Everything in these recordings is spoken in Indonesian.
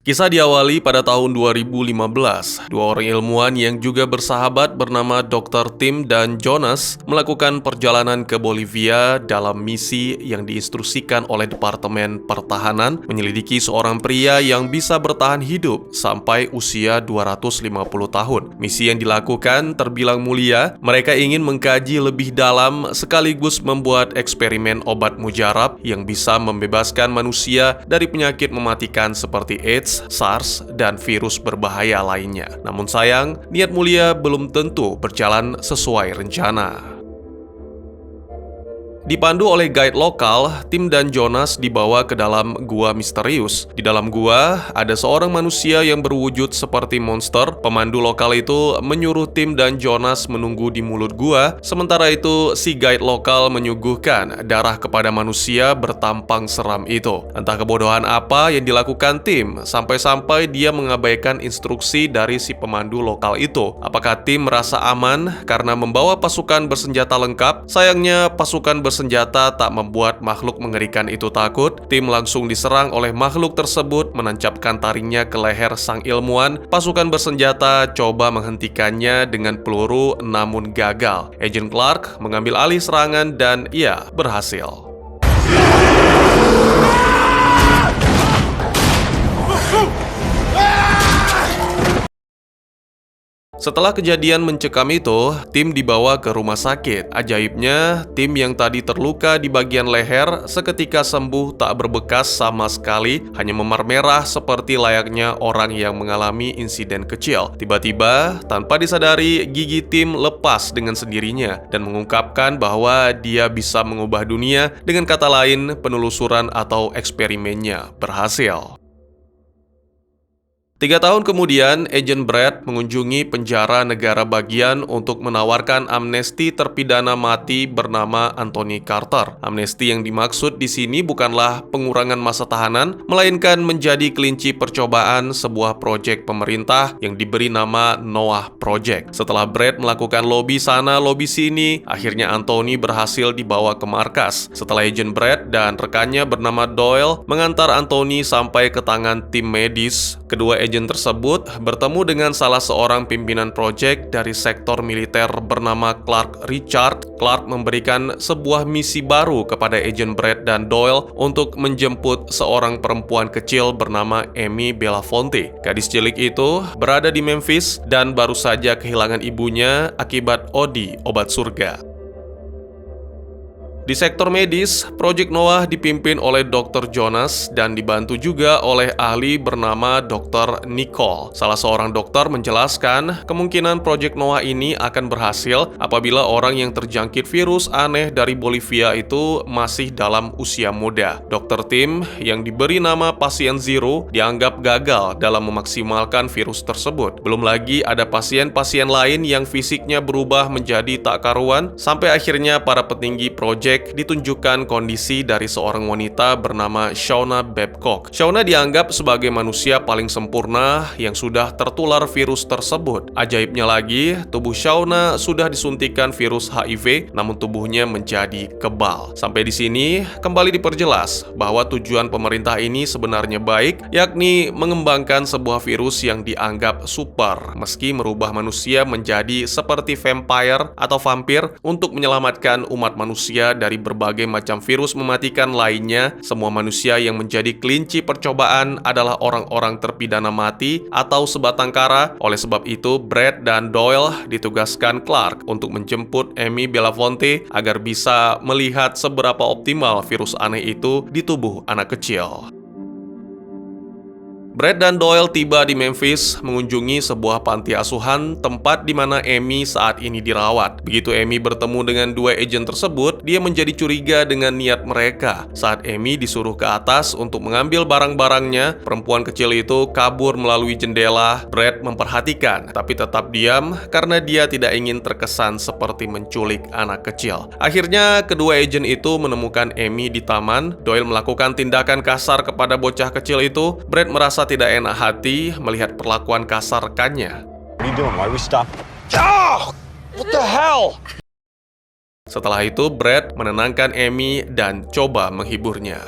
Kisah diawali pada tahun 2015. Dua orang ilmuwan yang juga bersahabat bernama Dr. Tim dan Jonas melakukan perjalanan ke Bolivia dalam misi yang diinstruksikan oleh Departemen Pertahanan menyelidiki seorang pria yang bisa bertahan hidup sampai usia 250 tahun. Misi yang dilakukan terbilang mulia. Mereka ingin mengkaji lebih dalam sekaligus membuat eksperimen obat mujarab yang bisa membebaskan manusia dari penyakit mematikan seperti AIDS, SARS, dan virus berbahaya lainnya. Namun sayang, niat mulia belum tentu berjalan sesuai rencana. Dipandu oleh guide lokal, Tim dan Jonas dibawa ke dalam gua misterius. Di dalam gua, ada seorang manusia yang berwujud seperti monster. Pemandu lokal itu menyuruh Tim dan Jonas menunggu di mulut gua. Sementara itu, si guide lokal menyuguhkan darah kepada manusia bertampang seram itu. Entah kebodohan apa yang dilakukan Tim, sampai-sampai dia mengabaikan instruksi dari si pemandu lokal itu. Apakah Tim merasa aman karena membawa pasukan bersenjata lengkap? Sayangnya, pasukan bersenjata tak membuat makhluk mengerikan itu takut. Tim langsung diserang oleh makhluk tersebut, menancapkan taringnya ke leher sang ilmuwan. Pasukan bersenjata coba menghentikannya dengan peluru, namun gagal. Agent Clark mengambil alih serangan dan ia berhasil. Setelah kejadian mencekam itu, Tim dibawa ke rumah sakit. Ajaibnya, Tim yang tadi terluka di bagian leher seketika sembuh tak berbekas sama sekali, hanya memar merah seperti layaknya orang yang mengalami insiden kecil. Tiba-tiba, tanpa disadari, gigi Tim lepas dengan sendirinya dan mengungkapkan bahwa dia bisa mengubah dunia. Dengan kata lain, penelusuran atau eksperimennya berhasil. 3 tahun kemudian, Agent Brad mengunjungi penjara negara bagian untuk menawarkan amnesti terpidana mati bernama Anthony Carter. Amnesti yang dimaksud di sini bukanlah pengurangan masa tahanan, melainkan menjadi kelinci percobaan sebuah proyek pemerintah yang diberi nama Noah Project. Setelah Brad melakukan lobi sana lobi sini, akhirnya Anthony berhasil dibawa ke markas. Setelah Agent Brad dan rekannya bernama Doyle mengantar Anthony sampai ke tangan tim medis, kedua agen tersebut bertemu dengan salah seorang pimpinan proyek dari sektor militer bernama Clark Richard. Clark memberikan sebuah misi baru kepada agen Brad dan Doyle untuk menjemput seorang perempuan kecil bernama Amy Belafonte. Gadis cilik itu berada di Memphis dan baru saja kehilangan ibunya akibat OD, obat surga. Di sektor medis, Proyek Noah dipimpin oleh Dr. Jonas dan dibantu juga oleh ahli bernama Dr. Nicole. Salah seorang dokter menjelaskan kemungkinan Proyek Noah ini akan berhasil apabila orang yang terjangkit virus aneh dari Bolivia itu masih dalam usia muda. Dr. Tim yang diberi nama pasien Zero dianggap gagal dalam memaksimalkan virus tersebut. Belum lagi ada pasien-pasien lain yang fisiknya berubah menjadi tak karuan, sampai akhirnya para petinggi proyek ditunjukkan kondisi dari seorang wanita bernama Shauna Babcock. Shauna dianggap sebagai manusia paling sempurna yang sudah tertular virus tersebut. Ajaibnya lagi, tubuh Shauna sudah disuntikan virus HIV, namun tubuhnya menjadi kebal. Sampai di sini, kembali diperjelas bahwa tujuan pemerintah ini sebenarnya baik, yakni mengembangkan sebuah virus yang dianggap super, meski merubah manusia menjadi seperti vampire atau vampir untuk menyelamatkan umat manusia dari berbagai macam virus mematikan lainnya. Semua manusia yang menjadi kelinci percobaan adalah orang-orang terpidana mati atau sebatang kara. Oleh sebab itu, Brad dan Doyle ditugaskan Clark untuk menjemput Amy Belafonte agar bisa melihat seberapa optimal virus aneh itu di tubuh anak kecil. Brad dan Doyle tiba di Memphis mengunjungi sebuah panti asuhan tempat di mana Amy saat ini dirawat. Begitu Amy bertemu dengan dua agen tersebut, dia menjadi curiga dengan niat mereka. Saat Amy disuruh ke atas untuk mengambil barang-barangnya, perempuan kecil itu kabur melalui jendela. Brad memperhatikan, tapi tetap diam karena dia tidak ingin terkesan seperti menculik anak kecil. Akhirnya, kedua agen itu menemukan Amy di taman. Doyle melakukan tindakan kasar kepada bocah kecil itu. Brad merasa tidak enak hati melihat perlakuan kasar rekannya. What are you doing? Why we stop? Oh! What the hell? Setelah itu, Brad menenangkan Amy dan coba menghiburnya.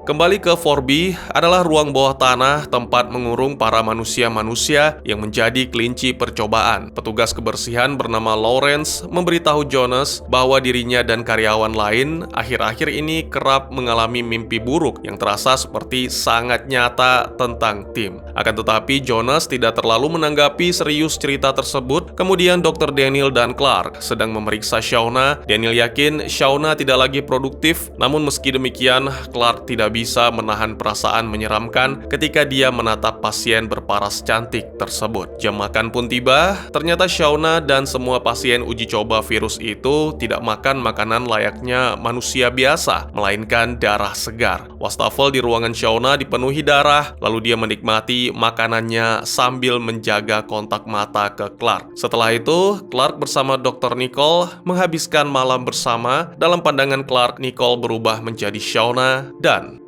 Kembali ke 4B adalah ruang bawah tanah tempat mengurung para manusia-manusia yang menjadi kelinci percobaan. Petugas kebersihan bernama Lawrence memberitahu Jonas bahwa dirinya dan karyawan lain akhir-akhir ini kerap mengalami mimpi buruk yang terasa seperti sangat nyata tentang tim. Akan tetapi Jonas tidak terlalu menanggapi serius cerita tersebut. Kemudian Dr. Daniel dan Clark sedang memeriksa Shauna. Daniel yakin Shauna tidak lagi produktif, namun meski demikian Clark tidak bisa menahan perasaan menyeramkan ketika dia menatap pasien berparas cantik tersebut. Jam makan pun tiba. Ternyata Shauna dan semua pasien uji coba virus itu tidak makan makanan layaknya manusia biasa, melainkan darah segar. Wastafel di ruangan Shauna dipenuhi darah, lalu dia menikmati makanannya sambil menjaga kontak mata ke Clark. Setelah itu, Clark bersama Dr. Nicole menghabiskan malam bersama. Dalam pandangan Clark, Nicole berubah menjadi Shauna dan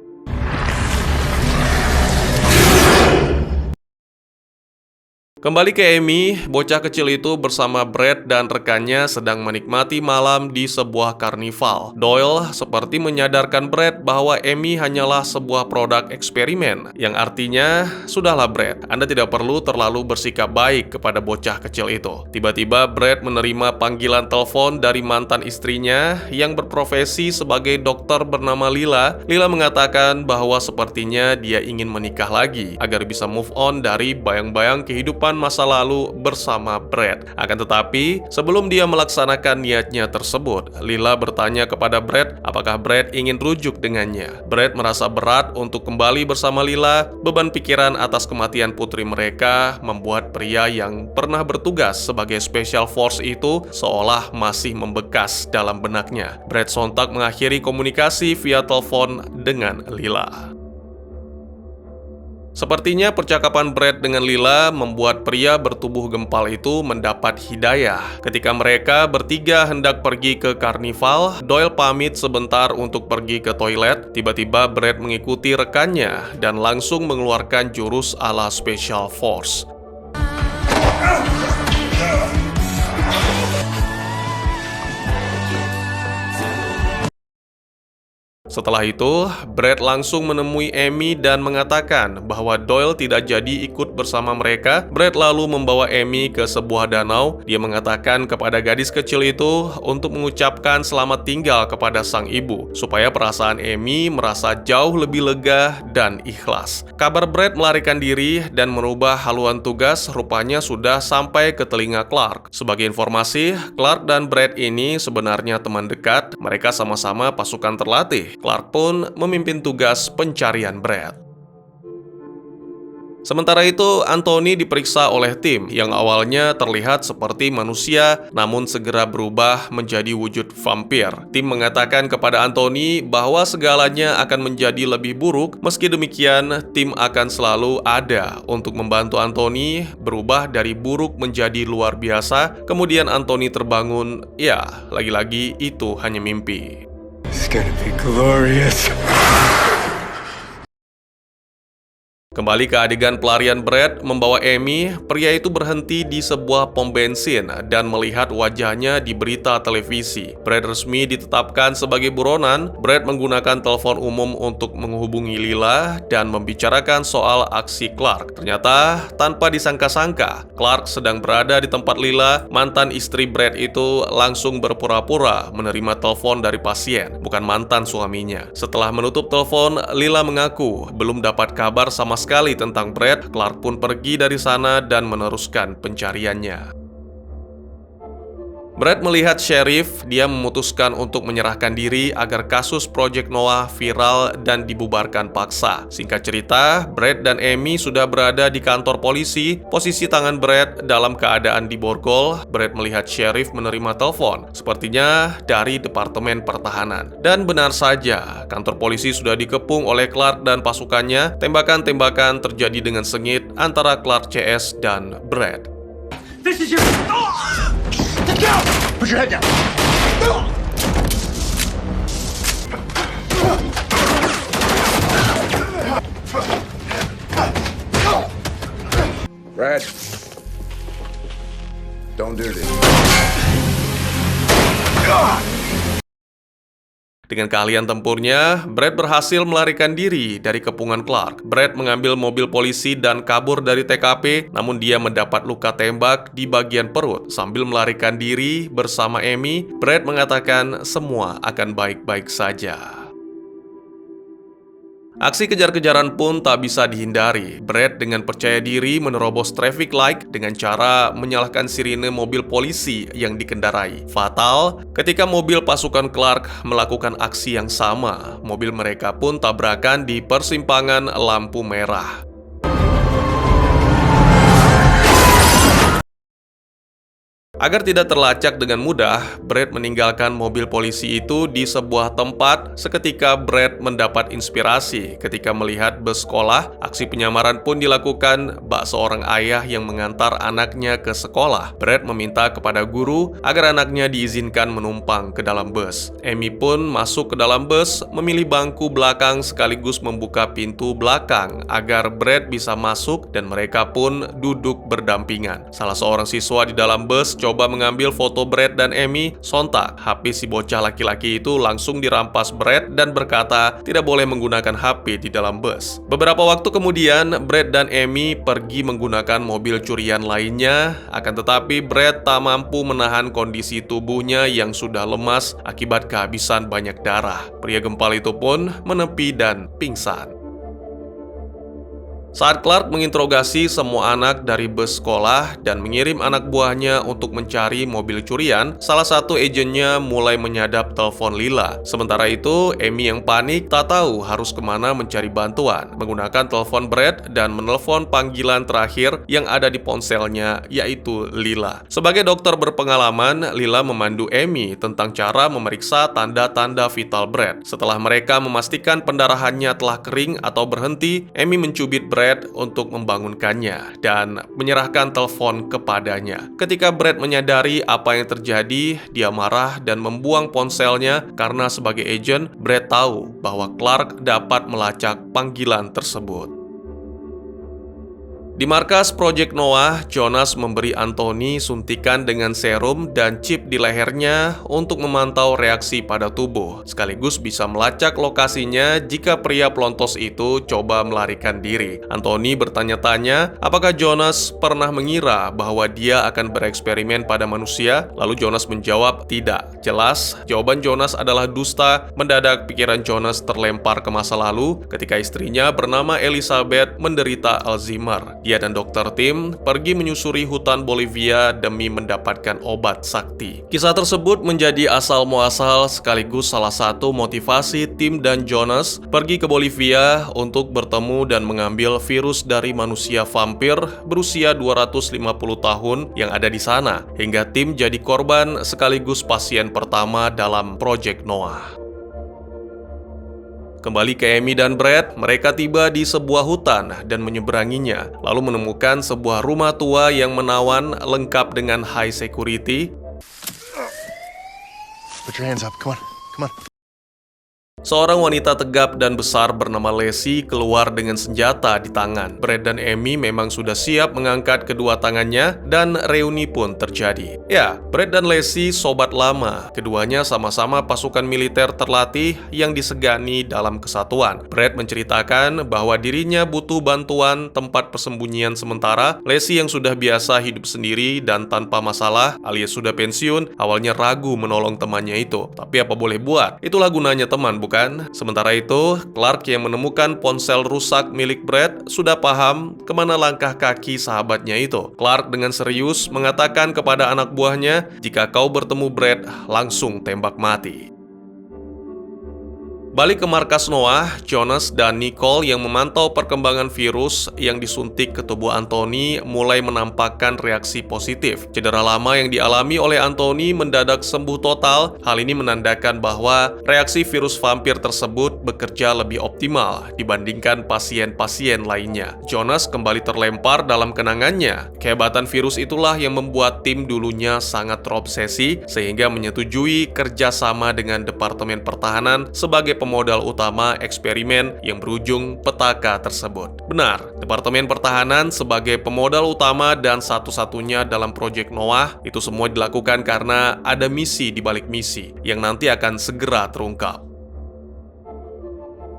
kembali ke Amy, bocah kecil itu bersama Brad dan rekannya sedang menikmati malam di sebuah karnival. Doyle seperti menyadarkan Brad bahwa Amy hanyalah sebuah produk eksperimen, yang artinya, sudahlah Brad, Anda tidak perlu terlalu bersikap baik kepada bocah kecil itu. Tiba-tiba Brad menerima panggilan telepon dari mantan istrinya yang berprofesi sebagai dokter bernama Lila. Lila mengatakan bahwa sepertinya dia ingin menikah lagi agar bisa move on dari bayang-bayang kehidupan masa lalu bersama Brad. Akan tetapi, sebelum dia melaksanakan niatnya tersebut, Lila bertanya kepada Brad apakah Brad ingin rujuk dengannya. Brad merasa berat untuk kembali bersama Lila. Beban pikiran atas kematian putri mereka membuat pria yang pernah bertugas sebagai special force itu seolah masih membekas dalam benaknya. Brad sontak mengakhiri komunikasi via telepon dengan Lila. Sepertinya percakapan Brad dengan Lila membuat pria bertubuh gempal itu mendapat hidayah. Ketika mereka bertiga hendak pergi ke karnival, Doyle pamit sebentar untuk pergi ke toilet. Tiba-tiba Brad mengikuti rekannya dan langsung mengeluarkan jurus ala Special Force. Setelah itu, Brad langsung menemui Amy dan mengatakan bahwa Doyle tidak jadi ikut bersama mereka. Brad lalu membawa Amy ke sebuah danau. Dia mengatakan kepada gadis kecil itu untuk mengucapkan selamat tinggal kepada sang ibu, supaya perasaan Amy merasa jauh lebih lega dan ikhlas. Kabar Brad melarikan diri dan merubah haluan tugas rupanya sudah sampai ke telinga Clark. Sebagai informasi, Clark dan Brad ini sebenarnya teman dekat. Mereka sama-sama pasukan terlatih. Clark pun memimpin tugas pencarian Brad. Sementara itu, Anthony diperiksa oleh tim yang awalnya terlihat seperti manusia, namun segera berubah menjadi wujud vampir. Tim mengatakan kepada Anthony bahwa segalanya akan menjadi lebih buruk. Meski demikian, tim akan selalu ada untuk membantu Anthony berubah dari buruk menjadi luar biasa. Kemudian Anthony terbangun. Ya, lagi-lagi itu hanya mimpi. It's gonna be glorious. Kembali ke adegan pelarian Brad membawa Amy, pria itu berhenti di sebuah pom bensin dan melihat wajahnya di berita televisi. Brad resmi ditetapkan sebagai buronan. Brad menggunakan telepon umum untuk menghubungi Lila dan membicarakan soal aksi Clark. Ternyata, tanpa disangka-sangka, Clark sedang berada di tempat Lila. Mantan istri Brad itu langsung berpura-pura menerima telepon dari pasien, bukan mantan suaminya. Setelah menutup telepon, Lila mengaku belum dapat kabar sama sekali tentang Brad. Clark pun pergi dari sana dan meneruskan pencariannya. Brad melihat sheriff, dia memutuskan untuk menyerahkan diri agar kasus Project Noah viral dan dibubarkan paksa. Singkat cerita, Brad dan Amy sudah berada di kantor polisi. Posisi tangan Brad dalam keadaan diborgol. Brad melihat sheriff menerima telepon, sepertinya dari Departemen Pertahanan. Dan benar saja, kantor polisi sudah dikepung oleh Clark dan pasukannya. Tembakan-tembakan terjadi dengan sengit antara Clark CS dan Brad. This is your... Get down! Put your head down! Brad, don't do this. Dengan keahlian tempurnya, Brad berhasil melarikan diri dari kepungan Clark. Brad mengambil mobil polisi dan kabur dari TKP, namun dia mendapat luka tembak di bagian perut. Sambil melarikan diri bersama Amy, Brad mengatakan semua akan baik-baik saja. Aksi kejar-kejaran pun tak bisa dihindari. Brad dengan percaya diri menerobos traffic light dengan cara menyalakan sirine mobil polisi yang dikendarai. Fatal, ketika mobil pasukan Clark melakukan aksi yang sama, mobil mereka pun tabrakan di persimpangan lampu merah. Agar tidak terlacak dengan mudah, Brad meninggalkan mobil polisi itu di sebuah tempat. Seketika Brad mendapat inspirasi ketika melihat bus sekolah. Aksi penyamaran pun dilakukan bak seorang ayah yang mengantar anaknya ke sekolah. Brad meminta kepada guru agar anaknya diizinkan menumpang ke dalam bus. Amy pun masuk ke dalam bus, memilih bangku belakang sekaligus membuka pintu belakang agar Brad bisa masuk dan mereka pun duduk berdampingan. Salah seorang siswa di dalam bus coba mengambil foto Brad dan Amy. Sontak, HP si bocah laki-laki itu langsung dirampas Brad dan berkata tidak boleh menggunakan HP di dalam bus. Beberapa waktu kemudian, Brad dan Amy pergi menggunakan mobil curian lainnya. Akan tetapi, Brad tak mampu menahan kondisi tubuhnya yang sudah lemas akibat kehabisan banyak darah. Pria gempal itu pun menepi dan pingsan. Saat Clark menginterogasi semua anak dari bus sekolah dan mengirim anak buahnya untuk mencari mobil curian, salah satu agennya mulai menyadap telepon Lila. Sementara itu, Amy yang panik tak tahu harus kemana mencari bantuan, menggunakan telepon Brad dan menelpon panggilan terakhir yang ada di ponselnya, yaitu Lila. Sebagai dokter berpengalaman, Lila memandu Amy tentang cara memeriksa tanda-tanda vital Brad. Setelah mereka memastikan pendarahannya telah kering atau berhenti, Amy mencubit Brad untuk membangunkannya dan menyerahkan telepon kepadanya. Ketika Brad menyadari apa yang terjadi, dia marah dan membuang ponselnya karena sebagai agen, Brad tahu bahwa Clark dapat melacak panggilan tersebut. Di markas Project Noah, Jonas memberi Anthony suntikan dengan serum dan chip di lehernya untuk memantau reaksi pada tubuh, sekaligus bisa melacak lokasinya jika pria pelontos itu coba melarikan diri. Anthony bertanya-tanya apakah Jonas pernah mengira bahwa dia akan bereksperimen pada manusia, lalu Jonas menjawab tidak. Jelas, jawaban Jonas adalah dusta. Mendadak pikiran Jonas terlempar ke masa lalu ketika istrinya bernama Elizabeth menderita Alzheimer. Dia dan Dr. Tim pergi menyusuri hutan Bolivia demi mendapatkan obat sakti. Kisah tersebut menjadi asal-muasal sekaligus salah satu motivasi Tim dan Jonas pergi ke Bolivia untuk bertemu dan mengambil virus dari manusia vampir berusia 250 tahun yang ada di sana, hingga Tim jadi korban sekaligus pasien pertama dalam Project Noah. Kembali ke Amy dan Brad, mereka tiba di sebuah hutan dan menyeberanginya, lalu menemukan sebuah rumah tua yang menawan lengkap dengan high security. Put your hands up. Come on. Come on. Seorang wanita tegap dan besar bernama Lacey keluar dengan senjata di tangan. Brad dan Amy memang sudah siap mengangkat kedua tangannya dan reuni pun terjadi. Ya, Brad dan Lacey sobat lama. Keduanya sama-sama pasukan militer terlatih yang disegani dalam kesatuan. Brad menceritakan bahwa dirinya butuh bantuan tempat persembunyian sementara. Lacey yang sudah biasa hidup sendiri dan tanpa masalah alias sudah pensiun, awalnya ragu menolong temannya itu. Tapi apa boleh buat? Itulah gunanya teman, bukan? Sementara itu, Clark yang menemukan ponsel rusak milik Brad sudah paham kemana langkah kaki sahabatnya itu. Clark dengan serius mengatakan kepada anak buahnya, jika kau bertemu Brad, langsung tembak mati. Balik ke markas Noah, Jonas dan Nicole yang memantau perkembangan virus yang disuntik ke tubuh Anthony mulai menampakkan reaksi positif. Cedera lama yang dialami oleh Anthony mendadak sembuh total. Hal ini menandakan bahwa reaksi virus vampir tersebut bekerja lebih optimal dibandingkan pasien-pasien lainnya. Jonas kembali terlempar dalam kenangannya. Kehebatan virus itulah yang membuat tim dulunya sangat terobsesi sehingga menyetujui kerjasama dengan Departemen Pertahanan sebagai pemodal utama eksperimen yang berujung petaka tersebut. Benar, Departemen Pertahanan sebagai pemodal utama dan satu-satunya dalam Project Noah, itu semua dilakukan karena ada misi di balik misi yang nanti akan segera terungkap.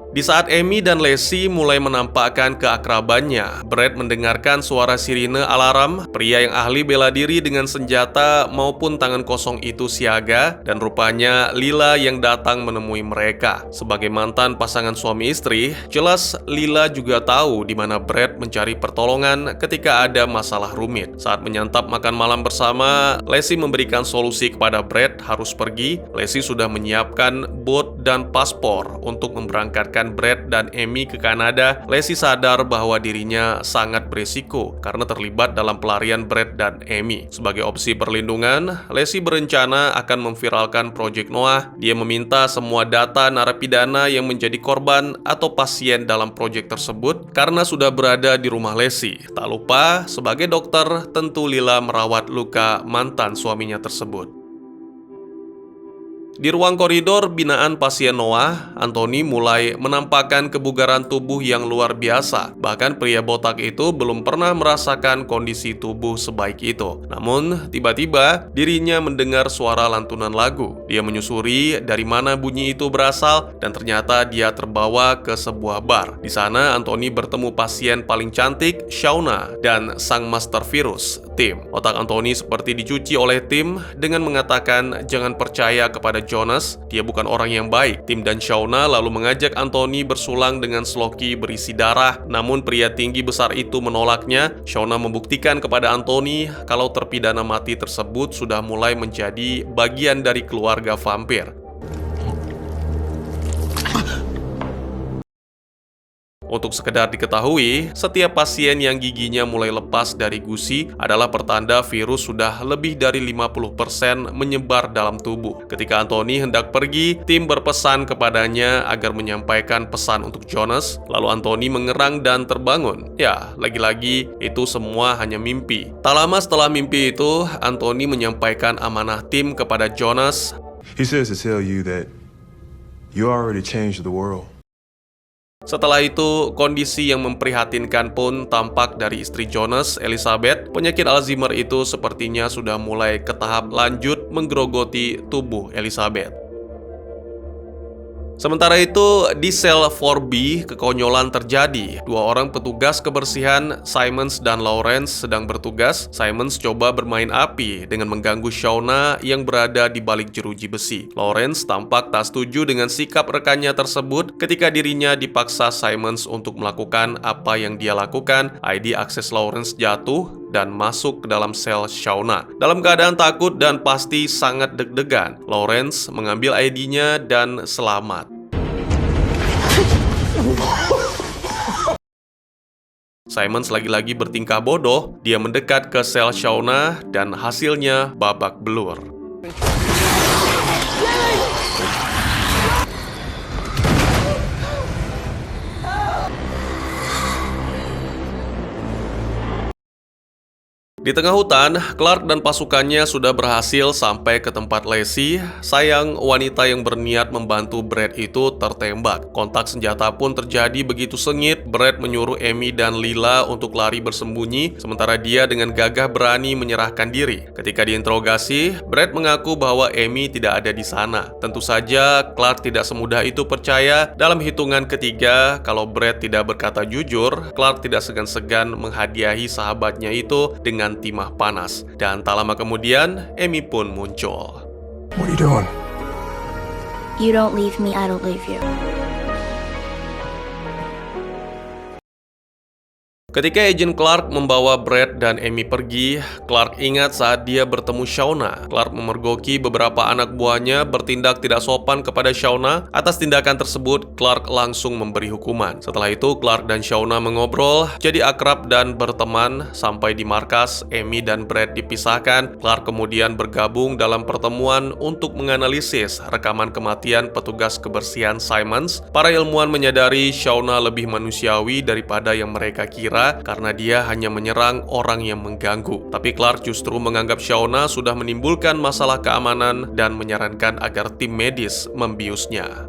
Di saat Amy dan Lacey mulai menampakkan keakrabannya, Brad mendengarkan suara sirine alarm. Pria yang ahli bela diri dengan senjata maupun tangan kosong itu siaga, dan rupanya Lila yang datang menemui mereka. Sebagai mantan pasangan suami istri, jelas Lila juga tahu di mana Brad mencari pertolongan ketika ada masalah rumit. Saat menyantap makan malam bersama, Lacey memberikan solusi kepada Brad harus pergi. Lacey sudah menyiapkan bot dan paspor untuk memberangkatkan Brad dan Amy ke Kanada. Lacey sadar bahwa dirinya sangat berisiko karena terlibat dalam pelarian Brad dan Amy. Sebagai opsi perlindungan, Lacey berencana akan memviralkan Project Noah. Dia meminta semua data narapidana yang menjadi korban atau pasien dalam proyek tersebut karena sudah berada di rumah Lacey. Tak lupa, sebagai dokter, tentu Lila merawat luka mantan suaminya tersebut. Di ruang koridor binaan pasien Noah, Anthony mulai menampakkan kebugaran tubuh yang luar biasa. Bahkan pria botak itu belum pernah merasakan kondisi tubuh sebaik itu. Namun, tiba-tiba dirinya mendengar suara lantunan lagu. Dia menyusuri dari mana bunyi itu berasal dan ternyata dia terbawa ke sebuah bar. Di sana, Anthony bertemu pasien paling cantik, Shauna, dan sang master virus, Tim. Otak Anthony seperti dicuci oleh Tim dengan mengatakan jangan percaya kepada Jonas, dia bukan orang yang baik. Tim dan Shauna lalu mengajak Anthony bersulang dengan sloki berisi darah, namun pria tinggi besar itu menolaknya. Shauna membuktikan kepada Anthony kalau terpidana mati tersebut sudah mulai menjadi bagian dari keluarga vampir. Untuk sekedar diketahui, setiap pasien yang giginya mulai lepas dari gusi adalah pertanda virus sudah lebih dari 50% menyebar dalam tubuh. Ketika Anthony hendak pergi, Tim berpesan kepadanya agar menyampaikan pesan untuk Jonas. Lalu Anthony mengerang dan terbangun. Ya, lagi-lagi itu semua hanya mimpi. Tak lama setelah mimpi itu, Anthony menyampaikan amanah Tim kepada Jonas. He says to tell you that you already changed the world. Setelah itu, kondisi yang memprihatinkan pun tampak dari istri Jonas, Elizabeth. Penyakit Alzheimer itu sepertinya sudah mulai ke tahap lanjut menggerogoti tubuh Elizabeth. Sementara itu, di sel 4B, kekonyolan terjadi. Dua orang petugas kebersihan, Simons dan Lawrence, sedang bertugas. Simons coba bermain api dengan mengganggu Shauna yang berada di balik jeruji besi. Lawrence tampak tak setuju dengan sikap rekannya tersebut. Ketika dirinya dipaksa Simons untuk melakukan apa yang dia lakukan, ID akses Lawrence jatuh dan masuk ke dalam sel Shauna. Dalam keadaan takut dan pasti sangat deg-degan, Lawrence mengambil ID-nya dan selamat. Simons lagi-lagi bertingkah bodoh. Dia mendekat ke sel Shauna dan hasilnya babak belur. Di tengah hutan, Clark dan pasukannya sudah berhasil sampai ke tempat Lacey. Sayang, wanita yang berniat membantu Brad itu tertembak. Kontak senjata pun terjadi begitu sengit. Brad menyuruh Amy dan Lila untuk lari bersembunyi, sementara dia dengan gagah berani menyerahkan diri. Ketika diinterogasi, Brad mengaku bahwa Amy tidak ada di sana. Tentu saja, Clark tidak semudah itu percaya. Dalam hitungan ketiga, kalau Brad tidak berkata jujur, Clark tidak segan-segan menghadiahi sahabatnya itu dengan timah panas. Dan tak lama kemudian, Amy pun muncul. What are you doing? You don't leave me, I don't leave you. Ketika Agent Clark membawa Brad dan Amy pergi, Clark ingat saat dia bertemu Shauna. Clark memergoki beberapa anak buahnya bertindak tidak sopan kepada Shauna. Atas tindakan tersebut, Clark langsung memberi hukuman. Setelah itu, Clark dan Shauna mengobrol, jadi akrab dan berteman. Sampai di markas, Amy dan Brad dipisahkan. Clark kemudian bergabung dalam pertemuan untuk menganalisis rekaman kematian petugas kebersihan Simons. Para ilmuwan menyadari Shauna lebih manusiawi daripada yang mereka kira, karena dia hanya menyerang orang yang mengganggu. Tapi Clark justru menganggap Shauna sudah menimbulkan masalah keamanan dan menyarankan agar tim medis membiusnya.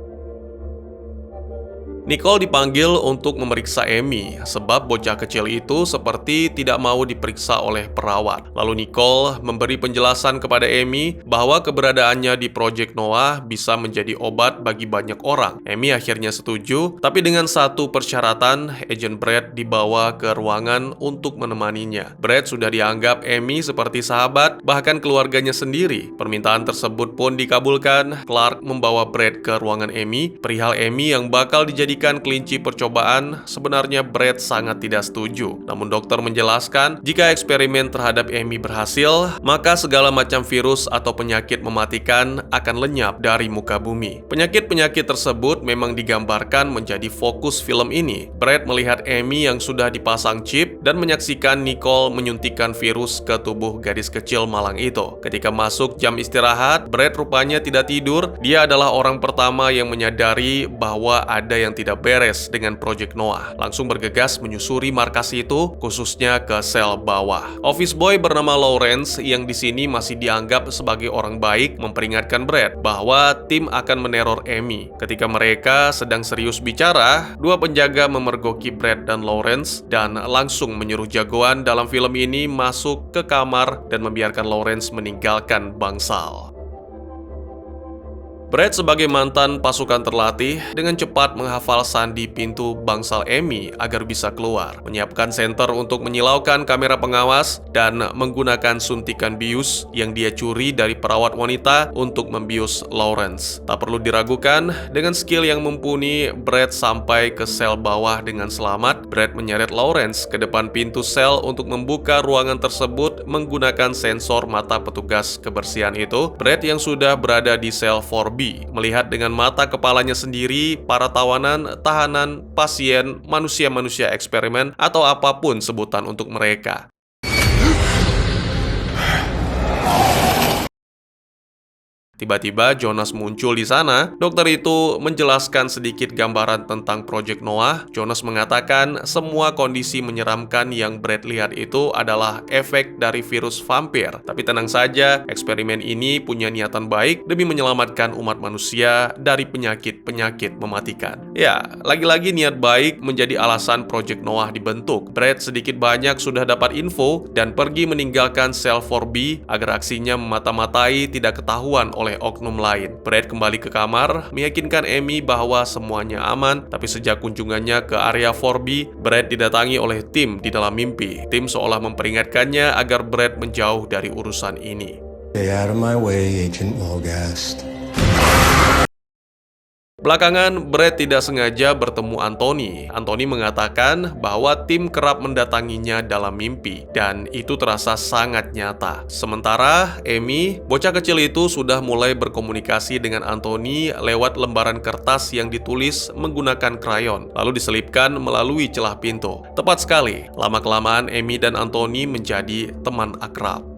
Nicole dipanggil untuk memeriksa Amy, sebab bocah kecil itu seperti tidak mau diperiksa oleh perawat. Lalu Nicole memberi penjelasan kepada Amy bahwa keberadaannya di Project Noah bisa menjadi obat bagi banyak orang. Amy akhirnya setuju, tapi dengan satu persyaratan, Agent Brad dibawa ke ruangan untuk menemaninya. Brad sudah dianggap Amy seperti sahabat, bahkan keluarganya sendiri. Permintaan tersebut pun dikabulkan. Clark membawa Brad ke ruangan Amy. Perihal Amy yang bakal dijadikan kelinci percobaan, sebenarnya Brad sangat tidak setuju. Namun dokter menjelaskan, jika eksperimen terhadap Amy berhasil, maka segala macam virus atau penyakit mematikan akan lenyap dari muka bumi. Penyakit-penyakit tersebut memang digambarkan menjadi fokus film ini. Brad melihat Amy yang sudah dipasang chip dan menyaksikan Nicole menyuntikkan virus ke tubuh gadis kecil malang itu. Ketika masuk jam istirahat, Brad rupanya tidak tidur. Dia adalah orang pertama yang menyadari bahwa ada yang tidak beres dengan Project Noah. Langsung bergegas menyusuri markas itu, khususnya ke sel bawah. Office boy bernama Lawrence yang di sini masih dianggap sebagai orang baik memperingatkan Brad bahwa tim akan meneror Amy. Ketika mereka sedang serius bicara, dua penjaga memergoki Brad dan Lawrence dan langsung menyuruh jagoan dalam film ini masuk ke kamar dan membiarkan Lawrence meninggalkan bangsal. Brad sebagai mantan pasukan terlatih dengan cepat menghafal sandi pintu bangsal Amy agar bisa keluar, menyiapkan senter untuk menyilaukan kamera pengawas, dan menggunakan suntikan bius yang dia curi dari perawat wanita untuk membius Lawrence. Tak perlu diragukan, dengan skill yang mumpuni, Brad sampai ke sel bawah dengan selamat. Brad menyeret Lawrence ke depan pintu sel untuk membuka ruangan tersebut menggunakan sensor mata petugas kebersihan itu. Brad yang sudah berada di sel 4B melihat dengan mata kepalanya sendiri para tawanan, tahanan, pasien, manusia-manusia eksperimen, atau apapun sebutan untuk mereka. Tiba-tiba Jonas muncul di sana. Dokter itu menjelaskan sedikit gambaran tentang Project Noah. Jonas mengatakan semua kondisi menyeramkan yang Brad lihat itu adalah efek dari virus vampir. Tapi tenang saja, eksperimen ini punya niatan baik demi menyelamatkan umat manusia dari penyakit-penyakit mematikan. Ya, lagi-lagi niat baik menjadi alasan Project Noah dibentuk. Brad sedikit banyak sudah dapat info dan pergi meninggalkan sel 4B agar aksinya memata-matai tidak ketahuan oleh oknum lain. Brad kembali ke kamar, meyakinkan Amy bahwa semuanya aman, tapi sejak kunjungannya ke area 4B, Brad didatangi oleh tim di dalam mimpi. Tim seolah memperingatkannya agar Brad menjauh dari urusan ini. Stay out of my way, Agent Wolgast. Belakangan, Brad tidak sengaja bertemu Anthony. Anthony mengatakan bahwa tim kerap mendatanginya dalam mimpi, dan itu terasa sangat nyata. Sementara, Amy, bocah kecil itu sudah mulai berkomunikasi dengan Anthony lewat lembaran kertas yang ditulis menggunakan krayon, lalu diselipkan melalui celah pintu. Tepat sekali, lama-kelamaan Amy dan Anthony menjadi teman akrab.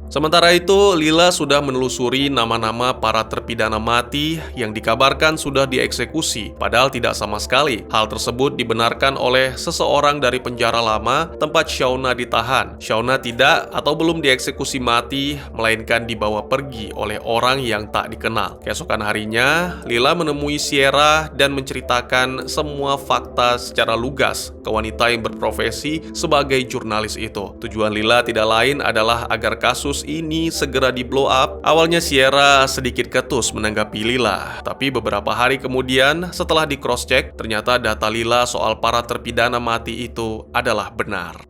Sementara itu, Lila sudah menelusuri nama-nama para terpidana mati yang dikabarkan sudah dieksekusi, padahal tidak sama sekali. Hal tersebut dibenarkan oleh seseorang dari penjara lama tempat Shauna ditahan. Shauna tidak atau belum dieksekusi mati, melainkan dibawa pergi oleh orang yang tak dikenal. Keesokan harinya, Lila menemui Sierra dan menceritakan semua fakta secara lugas ke wanita yang berprofesi sebagai jurnalis itu. Tujuan Lila tidak lain adalah agar kasus ini segera di blow up. Awalnya Sierra sedikit ketus menanggapi Lila, tapi beberapa hari kemudian setelah di cross check, ternyata data Lila soal para terpidana mati itu adalah benar.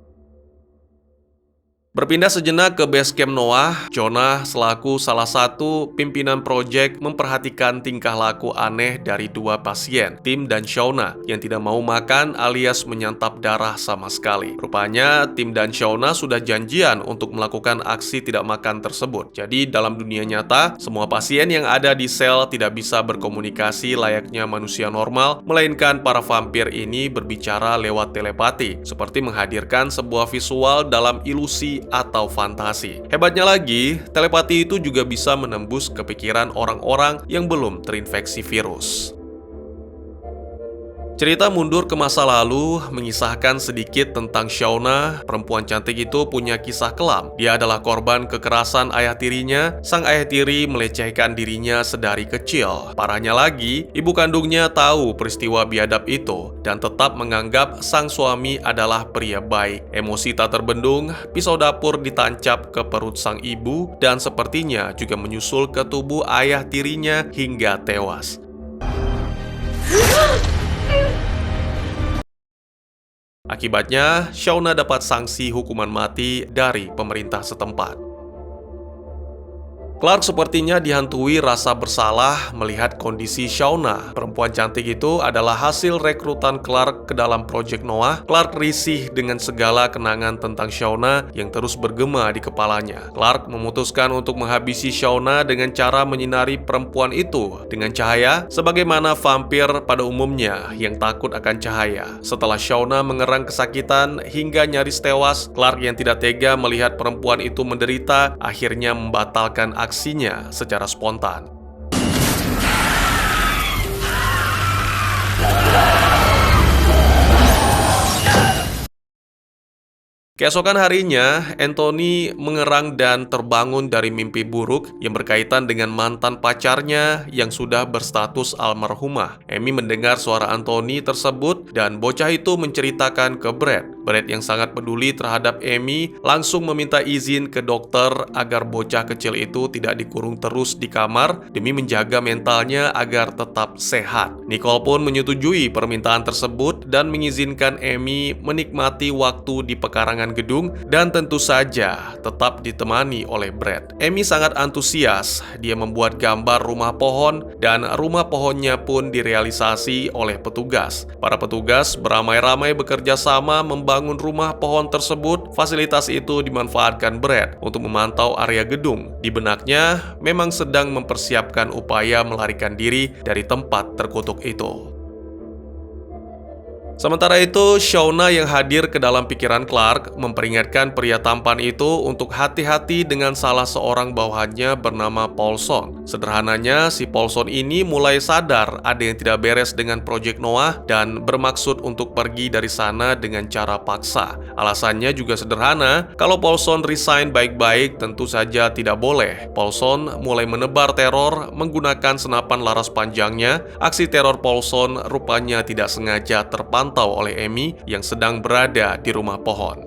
Berpindah sejenak ke base camp Noah, Jonah selaku salah satu pimpinan proyek memperhatikan tingkah laku aneh dari dua pasien, Tim dan Shauna, yang tidak mau makan alias menyantap darah sama sekali. Rupanya, Tim dan Shauna sudah janjian untuk melakukan aksi tidak makan tersebut. Jadi, dalam dunia nyata, semua pasien yang ada di sel tidak bisa berkomunikasi layaknya manusia normal, melainkan para vampir ini berbicara lewat telepati, seperti menghadirkan sebuah visual dalam ilusi atau fantasi. Hebatnya lagi, telepati itu juga bisa menembus kepikiran orang-orang yang belum terinfeksi virus. Cerita mundur ke masa lalu mengisahkan sedikit tentang Shauna. Perempuan cantik itu punya kisah kelam. Dia adalah korban kekerasan ayah tirinya. Sang ayah tiri melecehkan dirinya sedari kecil. Parahnya lagi, ibu kandungnya tahu peristiwa biadab itu dan tetap menganggap sang suami adalah pria baik. Emosi tak terbendung, pisau dapur ditancap ke perut sang ibu dan sepertinya juga menyusul ke tubuh ayah tirinya hingga tewas. Akibatnya, Shauna dapat sanksi hukuman mati dari pemerintah setempat. Clark sepertinya dihantui rasa bersalah melihat kondisi Shauna. Perempuan cantik itu adalah hasil rekrutan Clark ke dalam Project Noah. Clark risih dengan segala kenangan tentang Shauna yang terus bergema di kepalanya. Clark memutuskan untuk menghabisi Shauna dengan cara menyinari perempuan itu dengan cahaya, sebagaimana vampir pada umumnya yang takut akan cahaya. Setelah Shauna mengerang kesakitan hingga nyaris tewas, Clark yang tidak tega melihat perempuan itu menderita akhirnya membatalkan aksinya secara spontan. Keesokan harinya, Anthony mengerang dan terbangun dari mimpi buruk yang berkaitan dengan mantan pacarnya yang sudah berstatus almarhumah. Amy mendengar suara Anthony tersebut dan bocah itu menceritakan ke Brad. Brad yang sangat peduli terhadap Amy langsung meminta izin ke dokter agar bocah kecil itu tidak dikurung terus di kamar demi menjaga mentalnya agar tetap sehat. Nicole pun menyetujui permintaan tersebut dan mengizinkan Amy menikmati waktu di pekarangan gedung dan tentu saja tetap ditemani oleh Brad. Amy sangat antusias. Dia membuat gambar rumah pohon dan rumah pohonnya pun direalisasi oleh petugas. Para petugas beramai-ramai bekerja sama membangun rumah pohon tersebut. Fasilitas itu dimanfaatkan Brad untuk memantau area gedung. Di benaknya memang sedang mempersiapkan upaya melarikan diri dari tempat terkutuk itu. Sementara itu, Shauna yang hadir ke dalam pikiran Clark memperingatkan pria tampan itu untuk hati-hati dengan salah seorang bawahannya bernama Paulson. Sederhananya, si Paulson ini mulai sadar ada yang tidak beres dengan Project Noah dan bermaksud untuk pergi dari sana dengan cara paksa. Alasannya juga sederhana, kalau Paulson resign baik-baik tentu saja tidak boleh. Paulson mulai menebar teror menggunakan senapan laras panjangnya. Aksi teror Paulson rupanya tidak sengaja terpantau oleh Amy yang sedang berada di rumah pohon.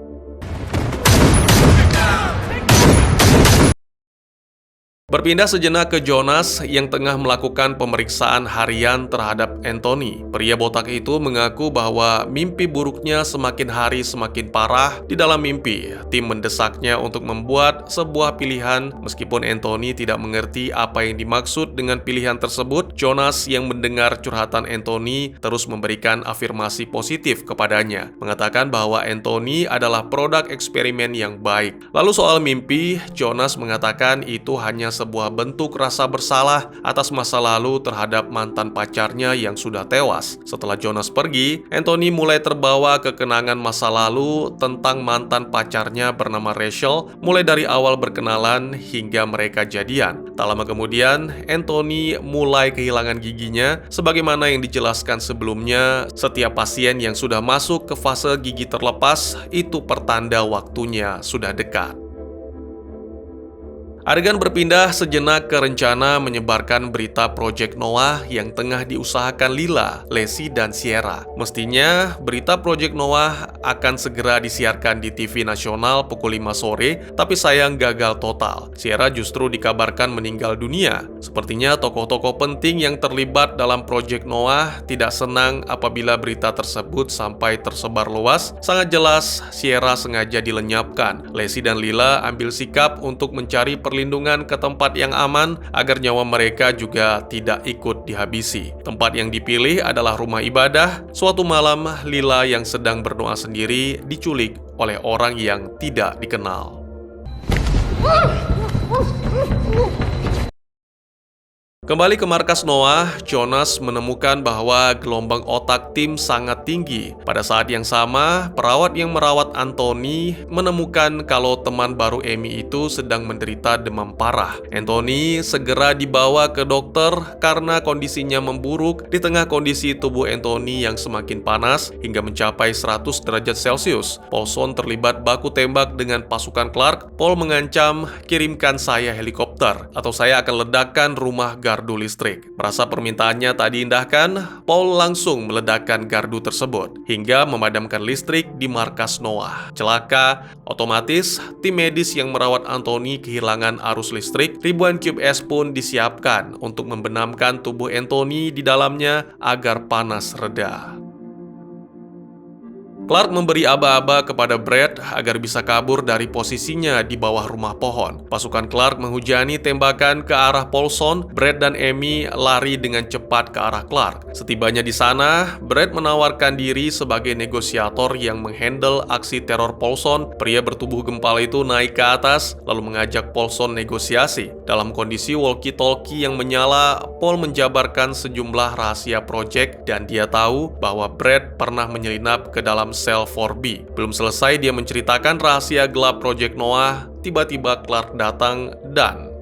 Berpindah sejenak ke Jonas yang tengah melakukan pemeriksaan harian terhadap Anthony. Pria botak itu mengaku bahwa mimpi buruknya semakin hari semakin parah. Di dalam mimpi, tim mendesaknya untuk membuat sebuah pilihan. Meskipun Anthony tidak mengerti apa yang dimaksud dengan pilihan tersebut, Jonas yang mendengar curhatan Anthony terus memberikan afirmasi positif kepadanya, mengatakan bahwa Anthony adalah produk eksperimen yang baik. Lalu soal mimpi, Jonas mengatakan itu hanya sebuah bentuk rasa bersalah atas masa lalu terhadap mantan pacarnya yang sudah tewas. Setelah Jonas pergi, Anthony mulai terbawa ke kenangan masa lalu tentang mantan pacarnya bernama Rachel, mulai dari awal berkenalan hingga mereka jadian. Tak lama kemudian, Anthony mulai kehilangan giginya. Sebagaimana yang dijelaskan sebelumnya, setiap pasien yang sudah masuk ke fase gigi terlepas itu pertanda waktunya sudah dekat. Adegan berpindah sejenak ke rencana menyebarkan berita Project Noah yang tengah diusahakan Lila, Lacey, dan Sierra. Mestinya, berita Project Noah akan segera disiarkan di TV nasional pukul 5 sore, tapi sayang gagal total. Sierra justru dikabarkan meninggal dunia. Sepertinya tokoh-tokoh penting yang terlibat dalam Project Noah tidak senang apabila berita tersebut sampai tersebar luas. Sangat jelas, Sierra sengaja dilenyapkan. Lacey dan Lila ambil sikap untuk mencari perlindungan ke tempat yang aman agar nyawa mereka juga tidak ikut dihabisi. Tempat yang dipilih adalah rumah ibadah. Suatu malam, Lila yang sedang berdoa sendiri diculik oleh orang yang tidak dikenal. Kembali ke markas Noah, Jonas menemukan bahwa gelombang otak tim sangat tinggi. Pada saat yang sama, perawat yang merawat Anthony menemukan kalau teman baru Amy itu sedang menderita demam parah. Anthony segera dibawa ke dokter karena kondisinya memburuk di tengah kondisi tubuh Anthony yang semakin panas hingga mencapai 100 derajat Celcius. Paulson terlibat baku tembak dengan pasukan Clark. Paul mengancam, "Kirimkan saya helikopter atau saya akan ledakan rumah gardu listrik." Merasa permintaannya tak diindahkan, Paul langsung meledakkan gardu tersebut hingga memadamkan listrik di markas Noah. Celaka, otomatis tim medis yang merawat Anthony kehilangan arus listrik. Ribuan cube es pun disiapkan untuk membenamkan tubuh Anthony di dalamnya agar panas reda. Clark memberi aba-aba kepada Brad agar bisa kabur dari posisinya di bawah rumah pohon. Pasukan Clark menghujani tembakan ke arah Paulson. Brad dan Amy lari dengan cepat ke arah Clark. Setibanya di sana, Brad menawarkan diri sebagai negosiator yang menghandle aksi teror Paulson. Pria bertubuh gempal itu naik ke atas, lalu mengajak Paulson negosiasi. Dalam kondisi walkie-talkie yang menyala, Paul menjabarkan sejumlah rahasia proyek dan dia tahu bahwa Brad pernah menyelinap ke dalam sel 4B. Belum selesai dia menceritakan rahasia gelap Project Noah, tiba-tiba Clark datang dan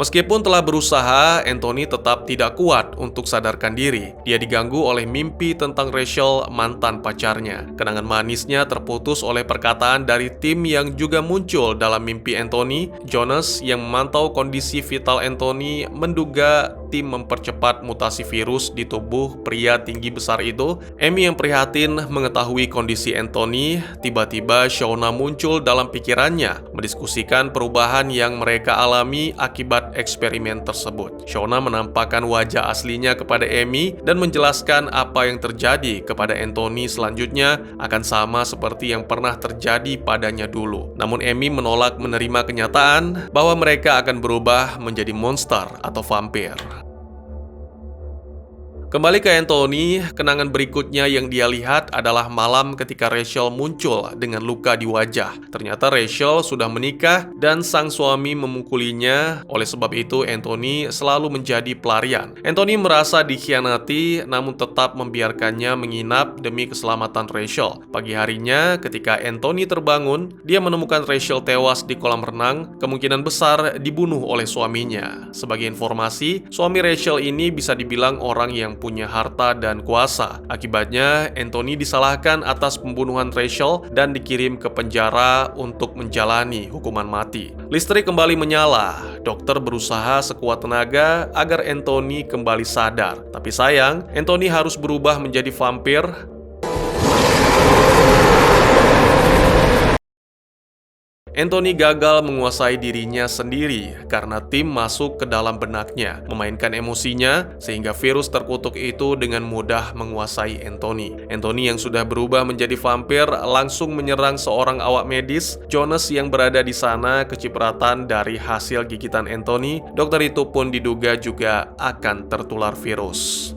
meskipun telah berusaha, Anthony tetap tidak kuat untuk sadarkan diri. Dia diganggu oleh mimpi tentang Rachel, mantan pacarnya. Kenangan manisnya terputus oleh perkataan dari tim yang juga muncul dalam mimpi Anthony. Jonas yang memantau kondisi vital Anthony menduga tim mempercepat mutasi virus di tubuh pria tinggi besar itu. Amy yang prihatin mengetahui kondisi Anthony. Tiba-tiba Shauna muncul dalam pikirannya, mendiskusikan perubahan yang mereka alami akibat eksperimen tersebut. Shauna menampakkan wajah aslinya kepada Amy dan menjelaskan apa yang terjadi kepada Anthony selanjutnya akan sama seperti yang pernah terjadi padanya dulu. Namun Amy menolak menerima kenyataan bahwa mereka akan berubah menjadi monster atau vampir. Kembali ke Anthony, kenangan berikutnya yang dia lihat adalah malam ketika Rachel muncul dengan luka di wajah. Ternyata Rachel sudah menikah dan sang suami memukulinya. Oleh sebab itu, Anthony selalu menjadi pelarian. Anthony merasa dikhianati, namun tetap membiarkannya menginap demi keselamatan Rachel. Pagi harinya, ketika Anthony terbangun, dia menemukan Rachel tewas di kolam renang, kemungkinan besar dibunuh oleh suaminya. Sebagai informasi, suami Rachel ini bisa dibilang orang yang punya harta dan kuasa. Akibatnya, Anthony disalahkan atas pembunuhan Rachel dan dikirim ke penjara untuk menjalani hukuman mati. Listrik kembali menyala. Dokter berusaha sekuat tenaga agar Anthony kembali sadar. Tapi sayang, Anthony harus berubah menjadi vampir. Anthony gagal menguasai dirinya sendiri karena tim masuk ke dalam benaknya, memainkan emosinya sehingga virus terkutuk itu dengan mudah menguasai Anthony. Anthony yang sudah berubah menjadi vampir langsung menyerang seorang awak medis. Jonas yang berada di sana kecipratan dari hasil gigitan Anthony. Dokter itu pun diduga juga akan tertular virus.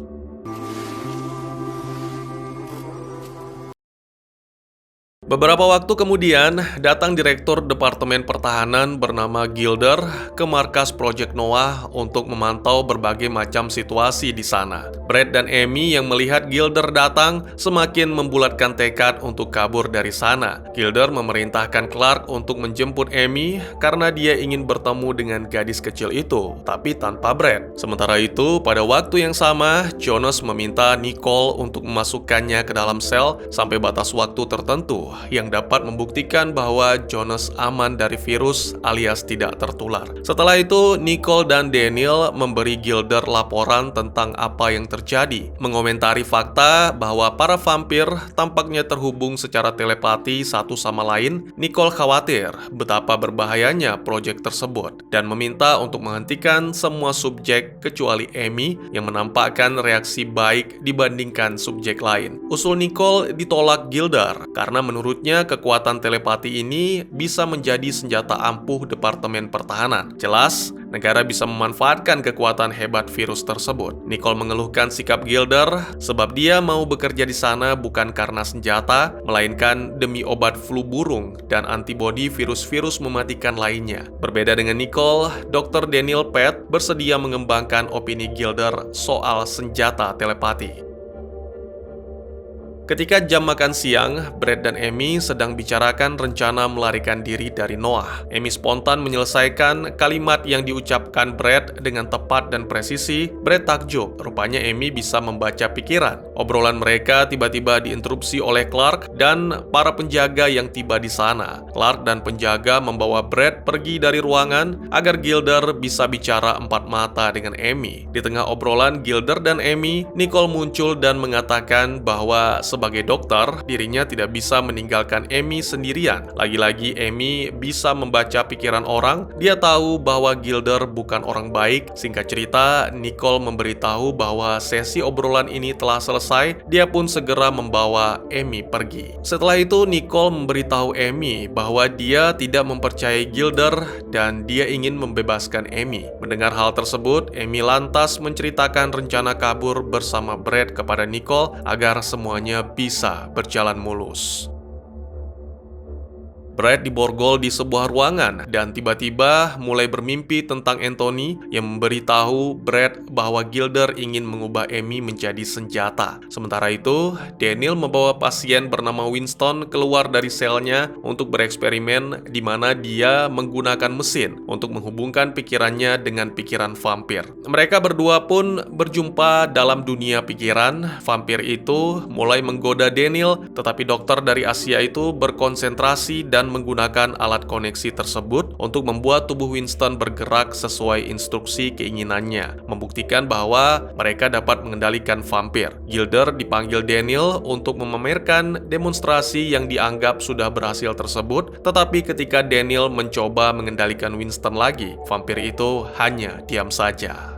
Beberapa waktu kemudian, datang Direktur Departemen Pertahanan bernama Gilder ke markas Project Noah untuk memantau berbagai macam situasi di sana. Brad dan Amy yang melihat Gilder datang semakin membulatkan tekad untuk kabur dari sana. Gilder memerintahkan Clark untuk menjemput Amy karena dia ingin bertemu dengan gadis kecil itu, tapi tanpa Brad. Sementara itu, pada waktu yang sama, Jonas meminta Nicole untuk memasukkannya ke dalam sel sampai batas waktu tertentu yang dapat membuktikan bahwa Jonas aman dari virus alias tidak tertular. Setelah itu, Nicole dan Daniel memberi Gilder laporan tentang apa yang terjadi, mengomentari fakta bahwa para vampir tampaknya terhubung secara telepati satu sama lain. Nicole khawatir betapa berbahayanya proyek tersebut dan meminta untuk menghentikan semua subjek kecuali Amy yang menampakkan reaksi baik dibandingkan subjek lain. Usul Nicole ditolak Gilder karena menurutnya kekuatan telepati ini bisa menjadi senjata ampuh Departemen Pertahanan. Jelas, negara bisa memanfaatkan kekuatan hebat virus tersebut. Nicole mengeluhkan sikap Gilder sebab dia mau bekerja di sana bukan karena senjata, melainkan demi obat flu burung dan antibodi virus-virus mematikan lainnya. Berbeda dengan Nicole, Dr. Daniel Pett bersedia mengembangkan opini Gilder soal senjata telepati. Ketika jam makan siang, Brad dan Amy sedang bicarakan rencana melarikan diri dari Noah. Amy spontan menyelesaikan kalimat yang diucapkan Brad dengan tepat dan presisi. Brad takjub, rupanya Amy bisa membaca pikiran. Obrolan mereka tiba-tiba diinterupsi oleh Clark dan para penjaga yang tiba di sana. Clark dan penjaga membawa Brad pergi dari ruangan agar Gilder bisa bicara empat mata dengan Amy. Di tengah obrolan Gilder dan Amy, Nicole muncul dan mengatakan bahwa sebagai dokter, dirinya tidak bisa meninggalkan Amy sendirian. Lagi-lagi Amy bisa membaca pikiran orang. Dia tahu bahwa Gilder bukan orang baik. Singkat cerita, Nicole memberitahu bahwa sesi obrolan ini telah selesai. Dia pun segera membawa Amy pergi. Setelah itu, Nicole memberitahu Amy bahwa dia tidak mempercayai Gilder dan dia ingin membebaskan Amy. Mendengar hal tersebut, Amy lantas menceritakan rencana kabur bersama Brad kepada Nicole agar semuanya bisa berjalan mulus. Brad diborgol di sebuah ruangan dan tiba-tiba mulai bermimpi tentang Anthony yang memberitahu Brad bahwa Gilder ingin mengubah Amy menjadi senjata. Sementara itu, Daniel membawa pasien bernama Winston keluar dari selnya untuk bereksperimen di mana dia menggunakan mesin untuk menghubungkan pikirannya dengan pikiran vampir. Mereka berdua pun berjumpa dalam dunia pikiran. Vampir itu mulai menggoda Daniel, tetapi dokter dari Asia itu berkonsentrasi dan menggunakan alat koneksi tersebut untuk membuat tubuh Winston bergerak sesuai instruksi keinginannya, membuktikan bahwa mereka dapat mengendalikan vampir. Gilder dipanggil Daniel untuk memamerkan demonstrasi yang dianggap sudah berhasil tersebut, tetapi ketika Daniel mencoba mengendalikan Winston lagi, vampir itu hanya diam saja.